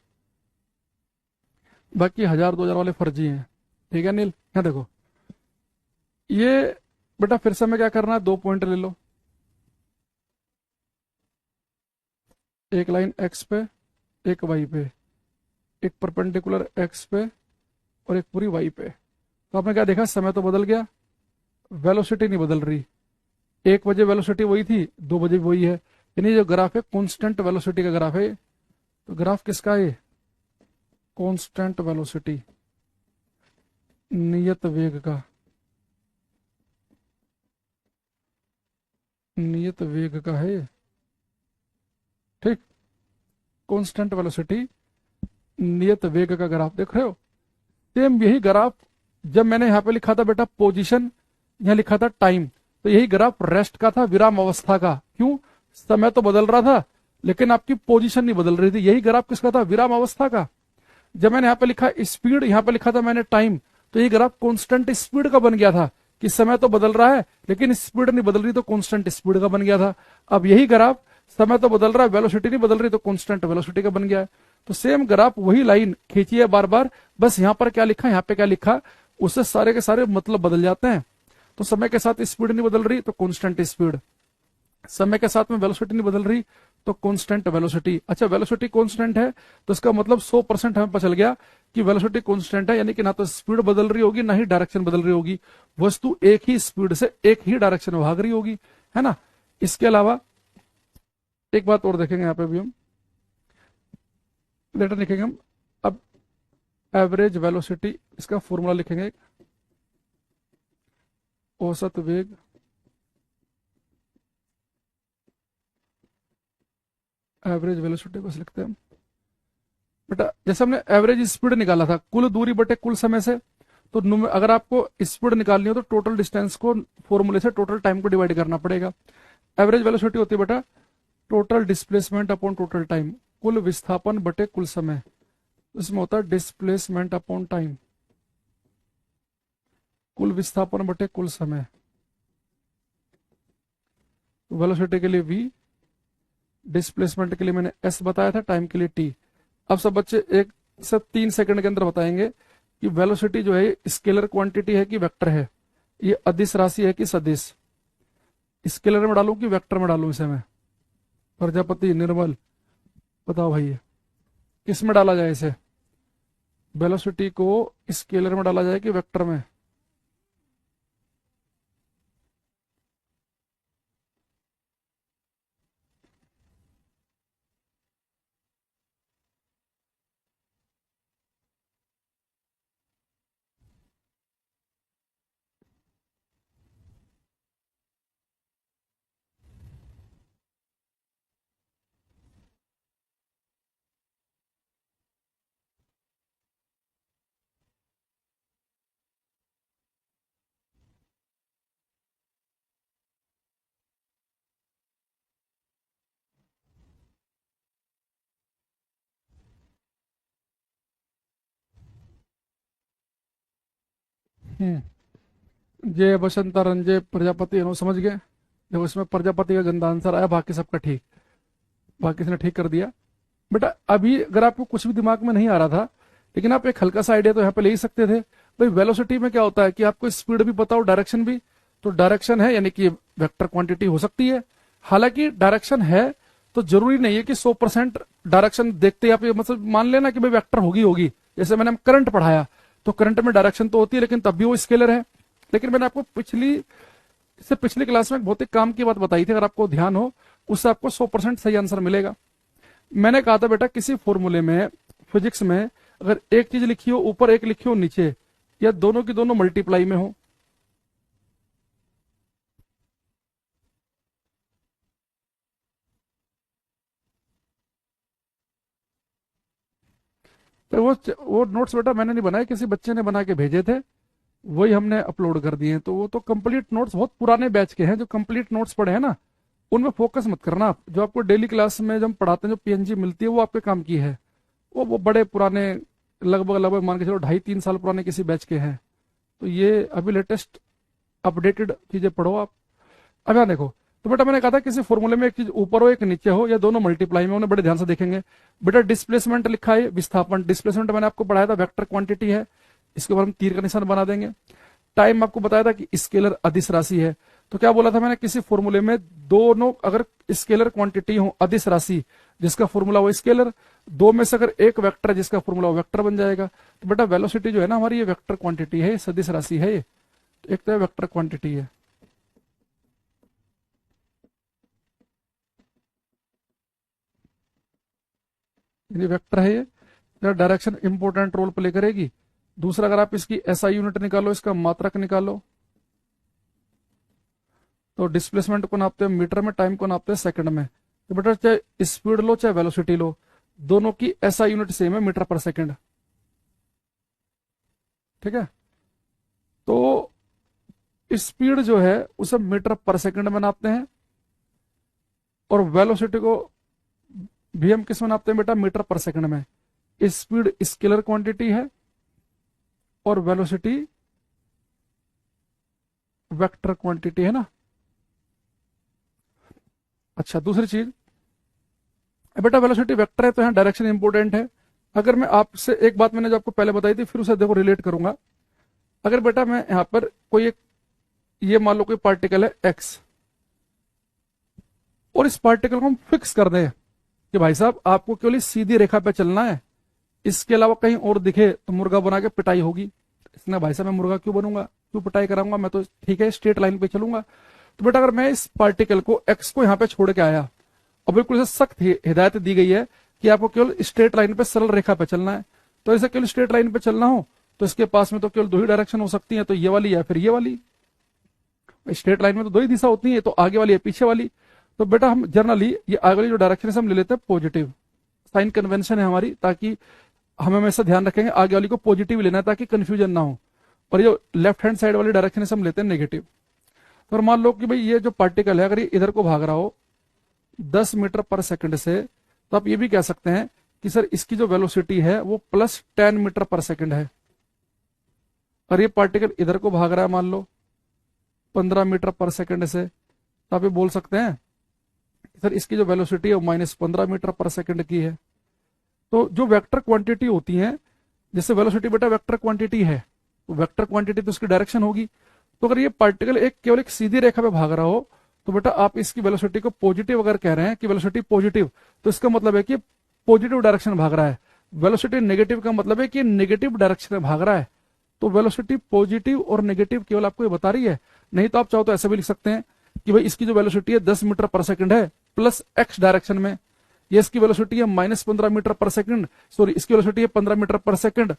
बाकी 1000-2000 वाले फर्जी हैं। ठीक है नील, यहाँ देखो ये बेटा फिर से हमें क्या करना है, 2 पॉइंट ले लो, एक लाइन एक्स पे, एक वाई पे, एक परपेंडिकुलर एक्स पे और एक पूरी वाई पे। तो आपने क्या देखा, समय तो बदल गया, वेलोसिटी नहीं बदल रही। 1 बजे वेलोसिटी वही थी, 2 बजे भी वही है, यानी जो ग्राफ है कांस्टेंट वेलोसिटी का ग्राफ है। तो ग्राफ किसका है? कांस्टेंट वेलोसिटी, नियत वेग का, नियत वेग का है। ठीक, कांस्टेंट वेलोसिटी नियत वेग का ग्राफ देख रहे हो। सेम यही ग्राफ जब मैंने यहां पे लिखा था बेटा पोजीशन, यहां लिखा था टाइम, तो यही ग्राफ रेस्ट का था, विराम अवस्था का। क्यों? समय तो बदल रहा था लेकिन आपकी पोजीशन नहीं बदल रही थी। यही ग्राफ किसका था? विराम अवस्था का। जब मैंने यहां पे लिखा स्पीड, यहां पे लिखा था मैंने टाइम, तो ये ग्राफ कांस्टेंट स्पीड का बन गया था कि समय तो बदल रहा है लेकिन स्पीड नहीं बदल रही, तो कांस्टेंट स्पीड का बन गया था। अब यही ग्राफ समय तो बदल रहा है, वेलोसिटी नहीं बदल रही, तो कांस्टेंट वेलोसिटी का बन गया है। तो सेम ग्राफ वही लाइन खींची है बार बार, बस यहां पर क्या लिखा, यहां पे क्या लिखा, उससे सारे के सारे मतलब बदल जाते हैं। तो समय के साथ स्पीड नहीं बदल रही तो कांस्टेंट स्पीड, समय के साथ में वेलोसिटी नहीं बदल रही तो कांस्टेंट वेलोसिटी। अच्छा, वेलोसिटी कांस्टेंट है तो इसका मतलब 100% हमें पता चल गया कि वेलोसिटी कांस्टेंट है, यानी कि ना तो स्पीड बदल रही होगी ना ही डायरेक्शन बदल रही होगी, वस्तु एक ही स्पीड से एक ही डायरेक्शन में भाग रही होगी, है ना। इसके अलावा एक बात और देखेंगे यहाँ पे भी हम, लेटर लिखेंगे हम अब एवरेज वेलोसिटी, इसका फॉर्मूला लिखेंगे, औसत वेग एवरेज वेलोसिटी बस लिखते हैं बेटा। जैसे हमने एवरेज स्पीड निकाला था कुल दूरी बटे कुल समय से, तो अगर आपको स्पीड निकालनी हो तो टोटल डिस्टेंस को फॉर्मूले से टोटल टाइम को डिवाइड करना पड़ेगा। एवरेज वेलोसिटी होती है बेटा total displacement upon total time, कुल विस्थापन बटे कुल समय। इसमें होता है डिस्प्लेसमेंट अपॉन टाइम, कुल विस्थापन बटे कुल समय। वेलोसिटी के लिए v, डिस्प्लेसमेंट के लिए मैंने s बताया था, टाइम के लिए t। अब सब बच्चे 1 से 3 सेकंड के अंदर बताएंगे कि वेलोसिटी जो है स्केलर क्वांटिटी है कि वेक्टर है, ये अदिश राशि है कि सदिश। स्केलर में डालूं कि वेक्टर में डालूं इसे मैं? प्रजापति, निर्मल, बताओ भाई किस में डाला जाए इसे? वेलोसिटी को स्केलर में डाला जाए कि वेक्टर में? जय बसंता रंजय प्रजापति, समझ गए? देखो इसमें प्रजापति का गंदा आंसर आया, बाकी सबका ठीक, बाकी इसने ठीक कर दिया। बेटा अभी अगर आपको कुछ भी दिमाग में नहीं आ रहा था, लेकिन आप एक हल्का सा आइडिया तो यहाँ पे ले ही सकते थे। भाई वेलोसिटी में क्या होता है कि आपको स्पीड भी पता हो, डायरेक्शन भी, तो डायरेक्शन है यानी कि वेक्टर क्वांटिटी हो सकती है। हालांकि डायरेक्शन है तो जरूरी नहीं है कि 100% डायरेक्शन देखते ही आप ये मतलब मान लेना कि भाई वेक्टर होगी होगी। जैसे मैंने करंट पढ़ाया तो करंट में डायरेक्शन तो होती है लेकिन तब भी वो स्केलर है। लेकिन मैंने आपको इससे पिछली क्लास में भौतिक काम की बात बताई थी, अगर आपको ध्यान हो उससे आपको 100% सही आंसर मिलेगा। मैंने कहा था बेटा किसी फॉर्मूले में फिजिक्स में अगर एक चीज लिखी हो ऊपर, एक लिखी हो नीचे, या दोनों की दोनों मल्टीप्लाई में हो, तो वो नोट्स बेटा मैंने नहीं बनाए, किसी बच्चे ने बना के भेजे थे, वही हमने अपलोड कर दिए हैं। तो वो तो कंप्लीट नोट्स बहुत पुराने बैच के हैं, जो कंप्लीट नोट्स पढ़े हैं ना, उनमें फोकस मत करना आप। जो आपको डेली क्लास में जब हम पढ़ाते हैं, जो पीएनजी मिलती है वो आपके काम की है। वो बड़े पुराने, लगभग लगभग मान के चलो 2.5-3 साल पुराने किसी बैच के हैं। तो ये अभी लेटेस्ट अपडेटेड चीजें पढ़ो आप। अब यहाँ देखो, तो बेटा मैंने कहा था किसी फॉर्मूले में एक चीज ऊपर हो एक नीचे हो, या दोनों मल्टीप्लाई में, उन्हें बड़े ध्यान से देखेंगे। बेटा डिस्प्लेसमेंट लिखा है, विस्थापन। डिस्प्लेसमेंट मैंने आपको पढ़ाया था वेक्टर क्वांटिटी है, इसके ऊपर हम तीर का निशान बना देंगे। टाइम आपको बताया था कि स्केलर अदिश राशि है। तो क्या बोला था मैंने, किसी फॉर्मूले में दोनों अगर स्केलर क्वांटिटी हो, अदिश राशि जिसका फॉर्मूला वो स्केलर, दो में से अगर एक वेक्टर जिसका फॉर्मूला वो वेक्टर बन जाएगा। तो बेटा वेलोसिटी जो है ना हमारी, ये वेक्टर क्वांटिटी है, ये सदिश राशि है। ये एक तो वेक्टर क्वांटिटी है, ये वेक्टर है ये। डायरेक्शन इंपॉर्टेंट रोल प्ले करेगी। दूसरा, अगर आप इसकी एसआई यूनिट निकालो, इसका मात्रक निकालो, तो डिस्प्लेसमेंट को नापते हैं मीटर में, टाइम को नापते हैं सेकंड में। तो बेटा चाहे स्पीड लो चाहे वेलोसिटी लो, दोनों की एसआई यूनिट सेम है, मीटर पर सेकंड। ठीक है। तो स्पीड जो है उसे मीटर पर सेकंड में नापते हैं, और वेलोसिटी को भी हम किस में नापते हैं बेटा, मीटर पर सेकंड में। स्पीड स्केलर क्वांटिटी है और वेलोसिटी वेक्टर क्वांटिटी है ना। अच्छा, दूसरी चीज, बेटा वेलोसिटी वेक्टर है तो यहाँ डायरेक्शन इंपॉर्टेंट है। अगर मैं आपसे एक बात मैंने जो आपको पहले बताई थी, फिर उसे देखो रिलेट करूंगा। अगर बेटा मैं यहाँ पर कोई एक, ये मान लो कोई पार्टिकल है एक्स, और इस पार्टिकल को हम फिक्स कर दें कि भाई साहब आपको केवल इस सीधी रेखा पे चलना है, इसके अलावा कहीं और दिखे तो मुर्गा बना के पिटाई होगी। इसने भाई साहब मैं मुर्गा क्यों बनूंगा, क्यों पिटाई कराऊंगा, मैं तो ठीक है स्ट्रेट लाइन पे चलूंगा। तो बेटा अगर मैं इस पार्टिकल को एक्स को यहाँ पे छोड़ के आया, और बिल्कुल इसे सख्त हिदायत दी गई है कि आपको केवल स्ट्रेट लाइन पे, सरल रेखा पे चलना है, तो इसे केवल स्ट्रेट लाइन पे चलना हो तो इसके पास में तो केवल दो ही डायरेक्शन हो सकती है, तो ये वाली या फिर ये वाली। स्ट्रेट लाइन में तो दो ही दिशा होती है, तो आगे वाली या पीछे वाली। तो बेटा हम जनरली ये आगे वाली जो डायरेक्शन है हम ले लेते हैं पॉजिटिव, साइन कन्वेंशन है हमारी, ताकि हमें हमेशा ध्यान रखेंगे आगे वाली को पॉजिटिव लेना है ताकि कंफ्यूजन ना हो। और ये लेफ्ट हैंड साइड वाली डायरेक्शन से हम लेते हैं नेगेटिव। तो मान लो कि भाई ये जो पार्टिकल है अगर ये इधर को भाग रहा हो 10 मीटर पर सेकंड से, तो आप ये भी कह सकते हैं कि सर इसकी जो वेलोसिटी है वो +10 मीटर पर सेकंड है। और ये पार्टिकल इधर को भाग रहा है मान लो 15 मीटर पर सेकंड से, तो आप ये बोल सकते हैं कि सर इसकी जो वेलोसिटी है वो -15 मीटर पर सेकंड की है। तो जो वेक्टर क्वांटिटी होती है, जैसे वेलोसिटी बेटा वेक्टर क्वांटिटी है, तो वेक्टर क्वांटिटी तो उसकी डायरेक्शन होगी। तो अगर ये पार्टिकल केवल एक सीधी रेखा पे भाग रहा हो, तो बेटा आप इसकी वेलोसिटी को पॉजिटिव अगर कह रहे हैं कि वेलोसिटी पॉजिटिव, तो इसका मतलब है कि पॉजिटिव डायरेक्शन भाग रहा है। वेलोसिटी नेगेटिव का मतलब है कि नेगेटिव डायरेक्शन में भाग रहा है। तो वेलोसिटी पॉजिटिव और नेगेटिव केवल आपको ये बता रही है। नहीं तो आप चाहो तो ऐसे भी लिख सकते हैं कि भाई इसकी जो वेलोसिटी है 10 मीटर पर सेकंड है प्लस एक्स डायरेक्शन में, ये इसकी वेलोसिटी है -15 मीटर पर सेकंड, सॉरी इसकी वेलोसिटी है 15 मीटर पर सेकंड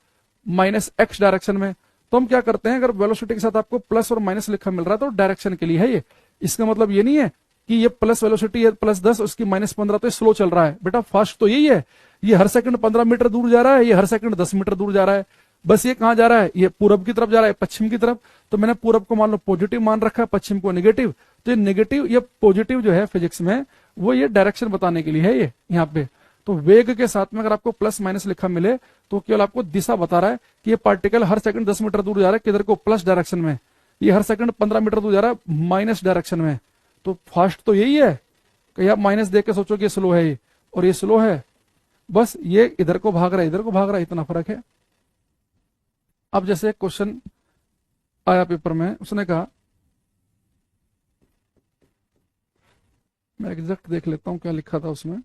माइनस एक्स डायरेक्शन में। तो हम क्या करते हैं, अगर वेलोसिटी के साथ आपको प्लस और माइनस लिखा मिल रहा है तो डायरेक्शन के लिए है ये। इसका मतलब ये नहीं है कि ये प्लस वेलोसिटी है +10 उसकी -15, तो स्लो चल रहा है। बेटा फास्ट तो यही है, ये हर सेकंड 15 मीटर दूर जा रहा है, ये हर सेकंड 10 मीटर दूर जा रहा है। बस ये कहां जा रहा है, ये पूरब की तरफ जा रहा है, पश्चिम की तरफ। तो मैंने पूरब को मान लो पॉजिटिव मान रखा है, पश्चिम को नेगेटिव। तो ये नेगेटिव या पॉजिटिव जो है फिजिक्स में, वो ये डायरेक्शन बताने के लिए है ये यहाँ पे। तो वेग के साथ में अगर आपको प्लस माइनस लिखा मिले तो केवल आपको दिशा बता रहा है कि ये पार्टिकल हर सेकंड 10 मीटर दूर जा रहा है, किधर को, प्लस डायरेक्शन में। ये हर सेकंड 15 मीटर दूर जा रहा है माइनस डायरेक्शन में। तो फास्ट तो यही है, कहीं आप माइनस देख के सोचो कि स्लो है ये, और ये स्लो है। बस ये इधर को भाग रहा है, इधर को भाग रहा है, इतना फर्क है। अब जैसे एक क्वेश्चन आया पेपर में, उसने कहा, मैं एग्जैक्ट देख लेता हूं क्या लिखा था उसमें।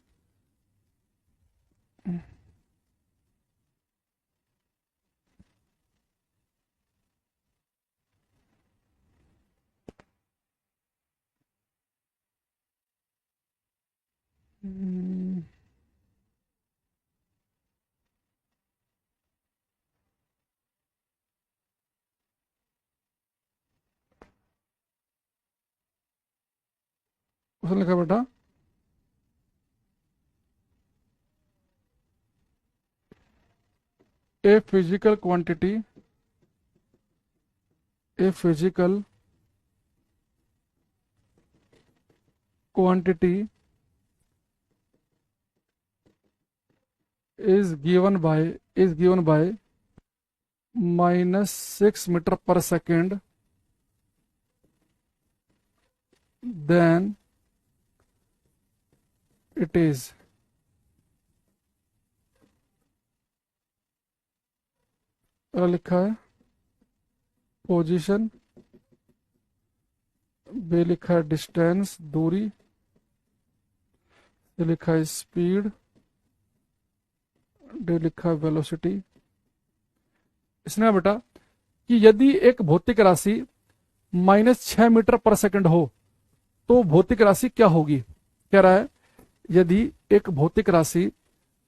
हम्म, उसने लिखा बेटा a physical quantity, a physical quantity is given by -6 metre per second, then it is लिखा है पोजीशन, बे लिखा है डिस्टेंस दूरी, ये लिखा है स्पीड, डी लिखा है वेलोसिटी। इसने बेटा कि यदि एक भौतिक राशि -6 मीटर पर सेकंड हो तो भौतिक राशि क्या होगी। कह रहा है यदि एक भौतिक राशि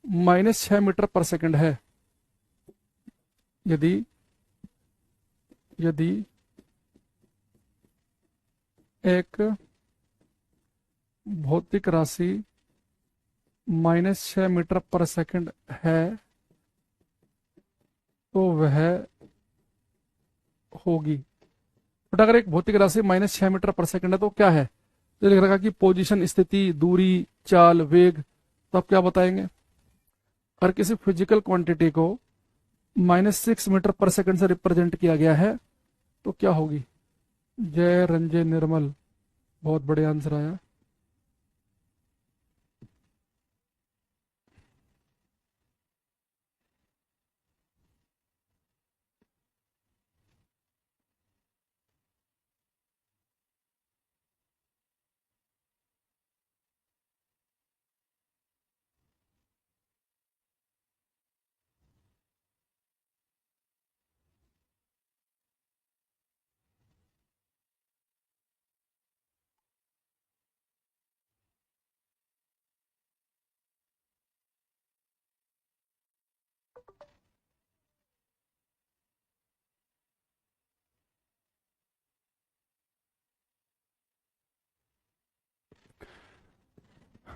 -6 मीटर पर सेकंड है, यदि एक भौतिक राशि -6 मीटर पर सेकंड है तो वह होगी। बट अगर एक भौतिक राशि -6 मीटर पर सेकंड है तो क्या है, तो लिख रखा कि पोजीशन, स्थिति, दूरी, चाल, वेग। तो आप क्या बताएंगे। अगर किसी फिजिकल क्वांटिटी को -6 मीटर पर सेकंड से रिप्रेजेंट किया गया है तो क्या होगी। जय रंजय निर्मल, बहुत बढ़िया आंसर आया।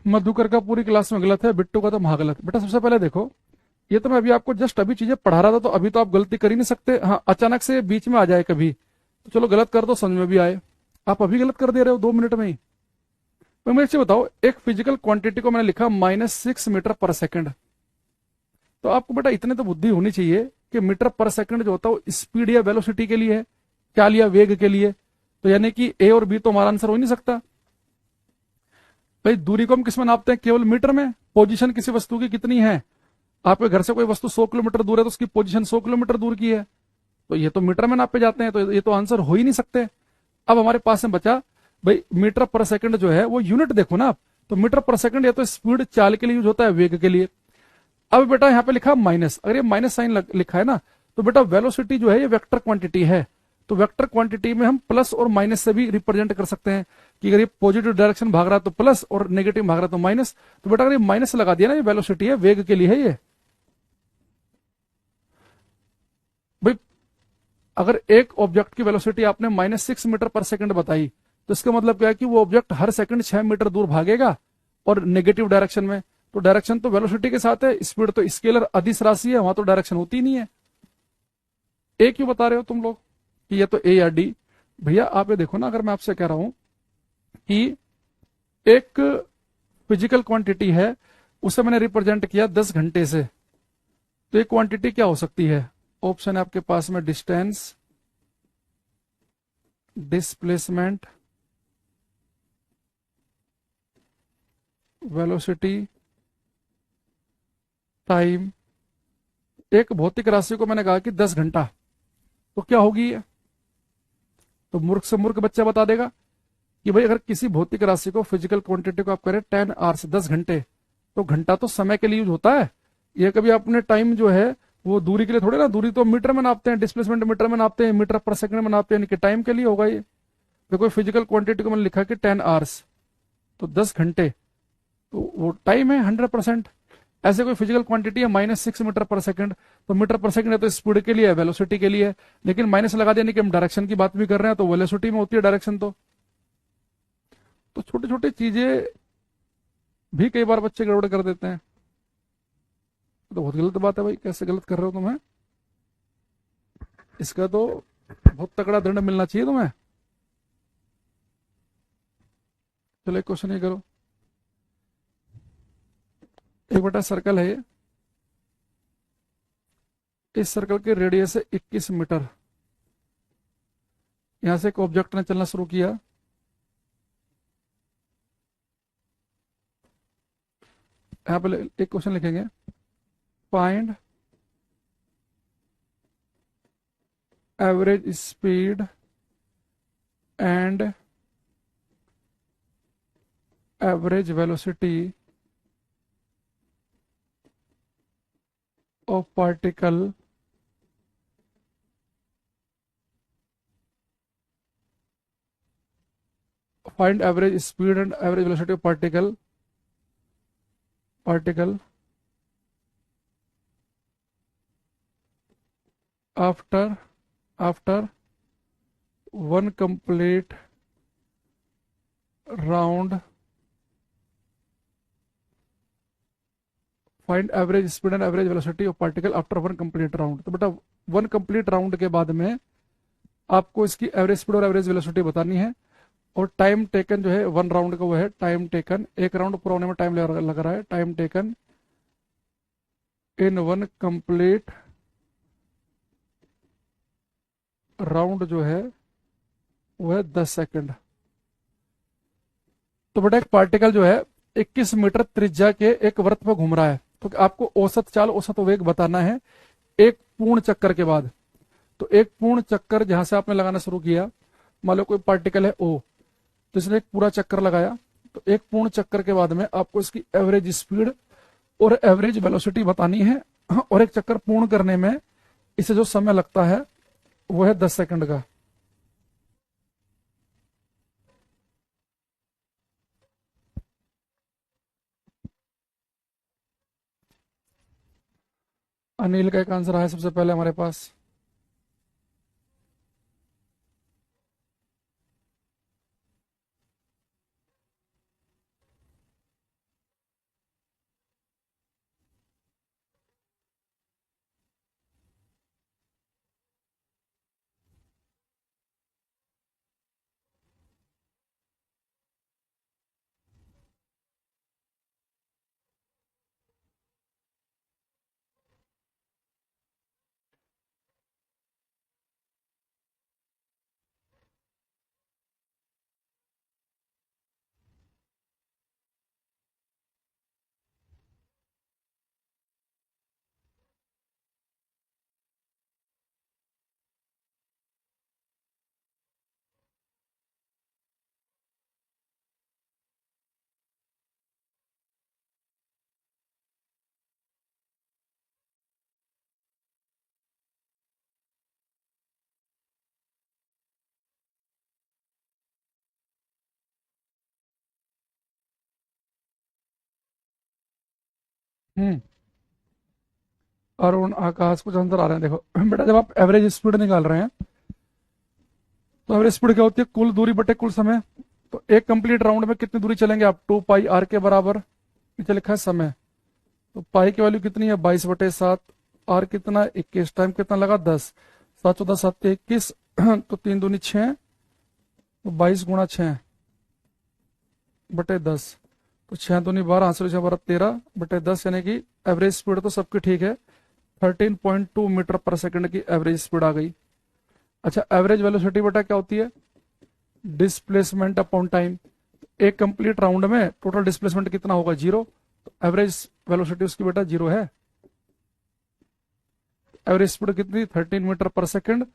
मधुकर का पूरी क्लास में गलत है, बिट्टू का तो महागलत। बेटा सबसे पहले देखो, ये तो मैं अभी आपको जस्ट अभी चीजें पढ़ा रहा था, तो अभी तो आप गलती कर ही नहीं सकते। हाँ, अचानक से बीच में आ जाए कभी तो चलो गलत कर दो, समझ में भी आए। आप अभी गलत कर दे रहे हो 2 मिनट में ही। तो मुझे बताओ, एक फिजिकल क्वांटिटी को मैंने लिखा -6 मीटर पर सेकंड, तो आपको बेटा इतने तो बुद्धि होनी चाहिए कि मीटर पर सेकंड जो होता है वो स्पीड या वेलोसिटी के लिए है, क्या लिया, वेग के लिए। तो यानी कि ए और बी तो हमारा आंसर हो ही नहीं सकता। भाई दूरी को हम किस में नापते हैं, केवल मीटर में। पोजीशन किसी वस्तु की कितनी है, आपके घर से कोई वस्तु 100 किलोमीटर दूर है तो उसकी पोजीशन 100 किलोमीटर दूर की है, तो ये तो मीटर में नापे जाते हैं, तो ये तो आंसर हो ही नहीं सकते। अब हमारे पास में बचा भाई मीटर पर सेकंड जो है वो यूनिट देखो ना आप, तो मीटर पर सेकंड या तो स्पीड, चाल के लिए यूज होता है, वेग के लिए। अब बेटा यहाँ पे लिखा माइनस, अगर ये माइनस साइन लिखा है ना, तो बेटा वेलोसिटी जो है ये वेक्टर क्वांटिटी है, तो वेक्टर क्वांटिटी में हम प्लस और माइनस से भी रिप्रेजेंट कर सकते हैं कि अगर ये पॉजिटिव डायरेक्शन भाग रहा है तो प्लस और नेगेटिव भाग रहा है तो माइनस। तो बेटा अगर ये माइनस लगा दिया ना, ये वेलोसिटी है, वेग के लिए है ये। भाई अगर एक ऑब्जेक्ट की वेलोसिटी आपने -6 मीटर पर सेकंड बताई, तो इसका मतलब क्या है कि वो ऑब्जेक्ट हर सेकंड 6 मीटर दूर भागेगा और नेगेटिव डायरेक्शन में। तो डायरेक्शन तो वेलोसिटी के साथ है, स्पीड तो स्केलर अदिश राशि है, वहां तो डायरेक्शन होती नहीं है। ए क्यों बता रहे हो तुम लोग कि ये तो ए या डी। भैया आप ये देखो ना, अगर मैं आपसे कह रहा हूं कि एक फिजिकल क्वांटिटी है, उसे मैंने रिप्रेजेंट किया 10 घंटे से, तो ये क्वांटिटी क्या हो सकती है। ऑप्शन है आपके पास में डिस्टेंस, डिस्प्लेसमेंट, वेलोसिटी, टाइम। एक भौतिक राशि को मैंने कहा कि 10 घंटा, तो क्या होगी ये। तो मूर्ख से मूर्ख बच्चा बता देगा कि भाई अगर किसी भौतिक राशि को, फिजिकल क्वांटिटी को आप करें 10 आवर्स, 10 घंटे, तो घंटा तो समय के लिए यूज होता है। ये कभी आपने टाइम जो है वो दूरी के लिए थोड़े ना, दूरी तो मीटर में नापते हैं, डिस्प्लेसमेंट मीटर में नापते हैं, मीटर पर सेकंड में नापते हैं, यानी कि टाइम के लिए होगा ये। देखो फिजिकल क्वांटिटी को मैंने लिखा कि 10 आवर्स, तो 10 घंटे, तो वो टाइम है 100%। ऐसे कोई फिजिकल क्वांटिटी है -6 मीटर पर सेकंड, तो मीटर पर सेकंड है तो स्पीड के लिए है, वेलोसिटी के लिए है, लेकिन माइनस लगा देने की हम डायरेक्शन की बात भी कर रहे हैं, तो वेलोसिटी में होती है डायरेक्शन। तो तो छोटी छोटी चीजें भी कई बार बच्चे गड़बड़ कर देते हैं। तो बहुत गलत बात है भाई, कैसे गलत कर रहे हो तुम्हें? इसका तो बहुत तगड़ा दंड मिलना चाहिए तुम्हें। चलो एक क्वेश्चन ये करो। एक बटा सर्कल है ये, इस सर्कल के रेडियस है 21 मीटर। यहां से एक ऑब्जेक्ट ने चलना शुरू किया, यहां पे एक क्वेश्चन लिखेंगे, find average speed and average velocity of particle find average speed and average velocity of particle after one complete round. Find average speed and average velocity of particle after one complete round. तो बेटा one complete round के बाद में आपको इसकी average speed और average velocity बतानी है, और टाइम टेकन जो है वन राउंड का वो है टाइम टेकन, एक राउंड पूरा होने में टाइम लग रहा है, time taken in one complete round जो है वो है 10 सेकंड। तो बेटा एक पार्टिकल जो है 21 मीटर त्रिज्या के एक वृत्त पर घूम रहा है, तो आपको औसत चाल औसत वेग बताना है एक पूर्ण चक्कर के बाद। तो एक पूर्ण चक्कर जहां से आपने लगाना शुरू किया, मान लो कोई पार्टिकल है ओ, तो इसने एक पूरा चक्कर लगाया, तो एक पूर्ण चक्कर के बाद में आपको इसकी एवरेज स्पीड और एवरेज वेलोसिटी बतानी है, और एक चक्कर पूर्ण करने में इसे जो समय लगता है वो है 10 सेकंड का। अनिल का एक आंसर आया सबसे पहले हमारे पास। हम्म। अरुण आकाश कुछ आंसर आ रहे हैं, देखो बेटा जब आप एवरेज स्पीड निकाल रहे हैं तो एवरेज स्पीड क्या होती है, कुल दूरी बटे कुल समय। तो एक कंप्लीट राउंड में कितनी दूरी चलेंगे आप, 2 पाई आर के बराबर, नीचे लिखा है समय। तो पाई की वैल्यू कितनी है, 22/7, आर कितना 21, टाइम कितना लगा 10, 7 14 7 21, तो 3 दूनी 6, तो 22 गुणा 6 बटे 10, तो 6 दूनी 12, आंसर 13 बटे 10, यानी कि एवरेज स्पीड तो सबकी ठीक है, 13.2 मीटर पर सेकंड की एवरेज स्पीड आ गई। अच्छा एवरेज वेलोसिटी बेटा क्या होती है, डिस्प्लेसमेंट अपॉन टाइम। एक कंप्लीट राउंड में टोटल डिस्प्लेसमेंट कितना होगा, 0, तो एवरेज वेलोसिटी उसकी बेटा 0 है। एवरेज स्पीड कितनी, 13 मीटर पर सेकंड,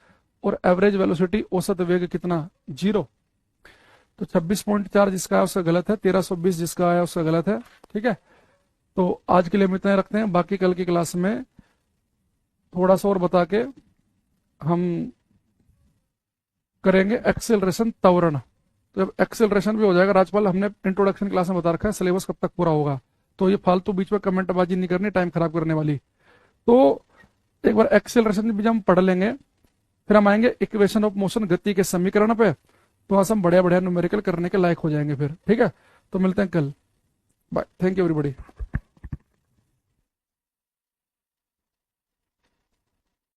और एवरेज वेलोसिटी औसत वेग कितना, 0। तो 26.4 जिसका है उसका गलत है, 1320 जिसका आया उसका गलत है। ठीक है, तो आज के लिए हम इतना ही रखते हैं, बाकी कल की क्लास में थोड़ा सा और बता के हम करेंगे एक्सेलरेशन त्वरण। तो जब एक्सेलरेशन भी हो जाएगा राजपाल, हमने इंट्रोडक्शन क्लास में बता रखा है सिलेबस कब तक पूरा होगा, तो ये फालतू बीच में कमेंटबाजी नहीं करनी, टाइम खराब करने वाली। तो एक बार एक्सेलरेशन भी हम पढ़ लेंगे, फिर हम आएंगे इक्वेशन ऑफ मोशन, गति के समीकरण पे, तो वहां से हम बढ़िया बढ़िया न्यूमेरिकल करने के लायक हो जाएंगे फिर। ठीक है, तो मिलते हैं कल। Bye, thank you everybody.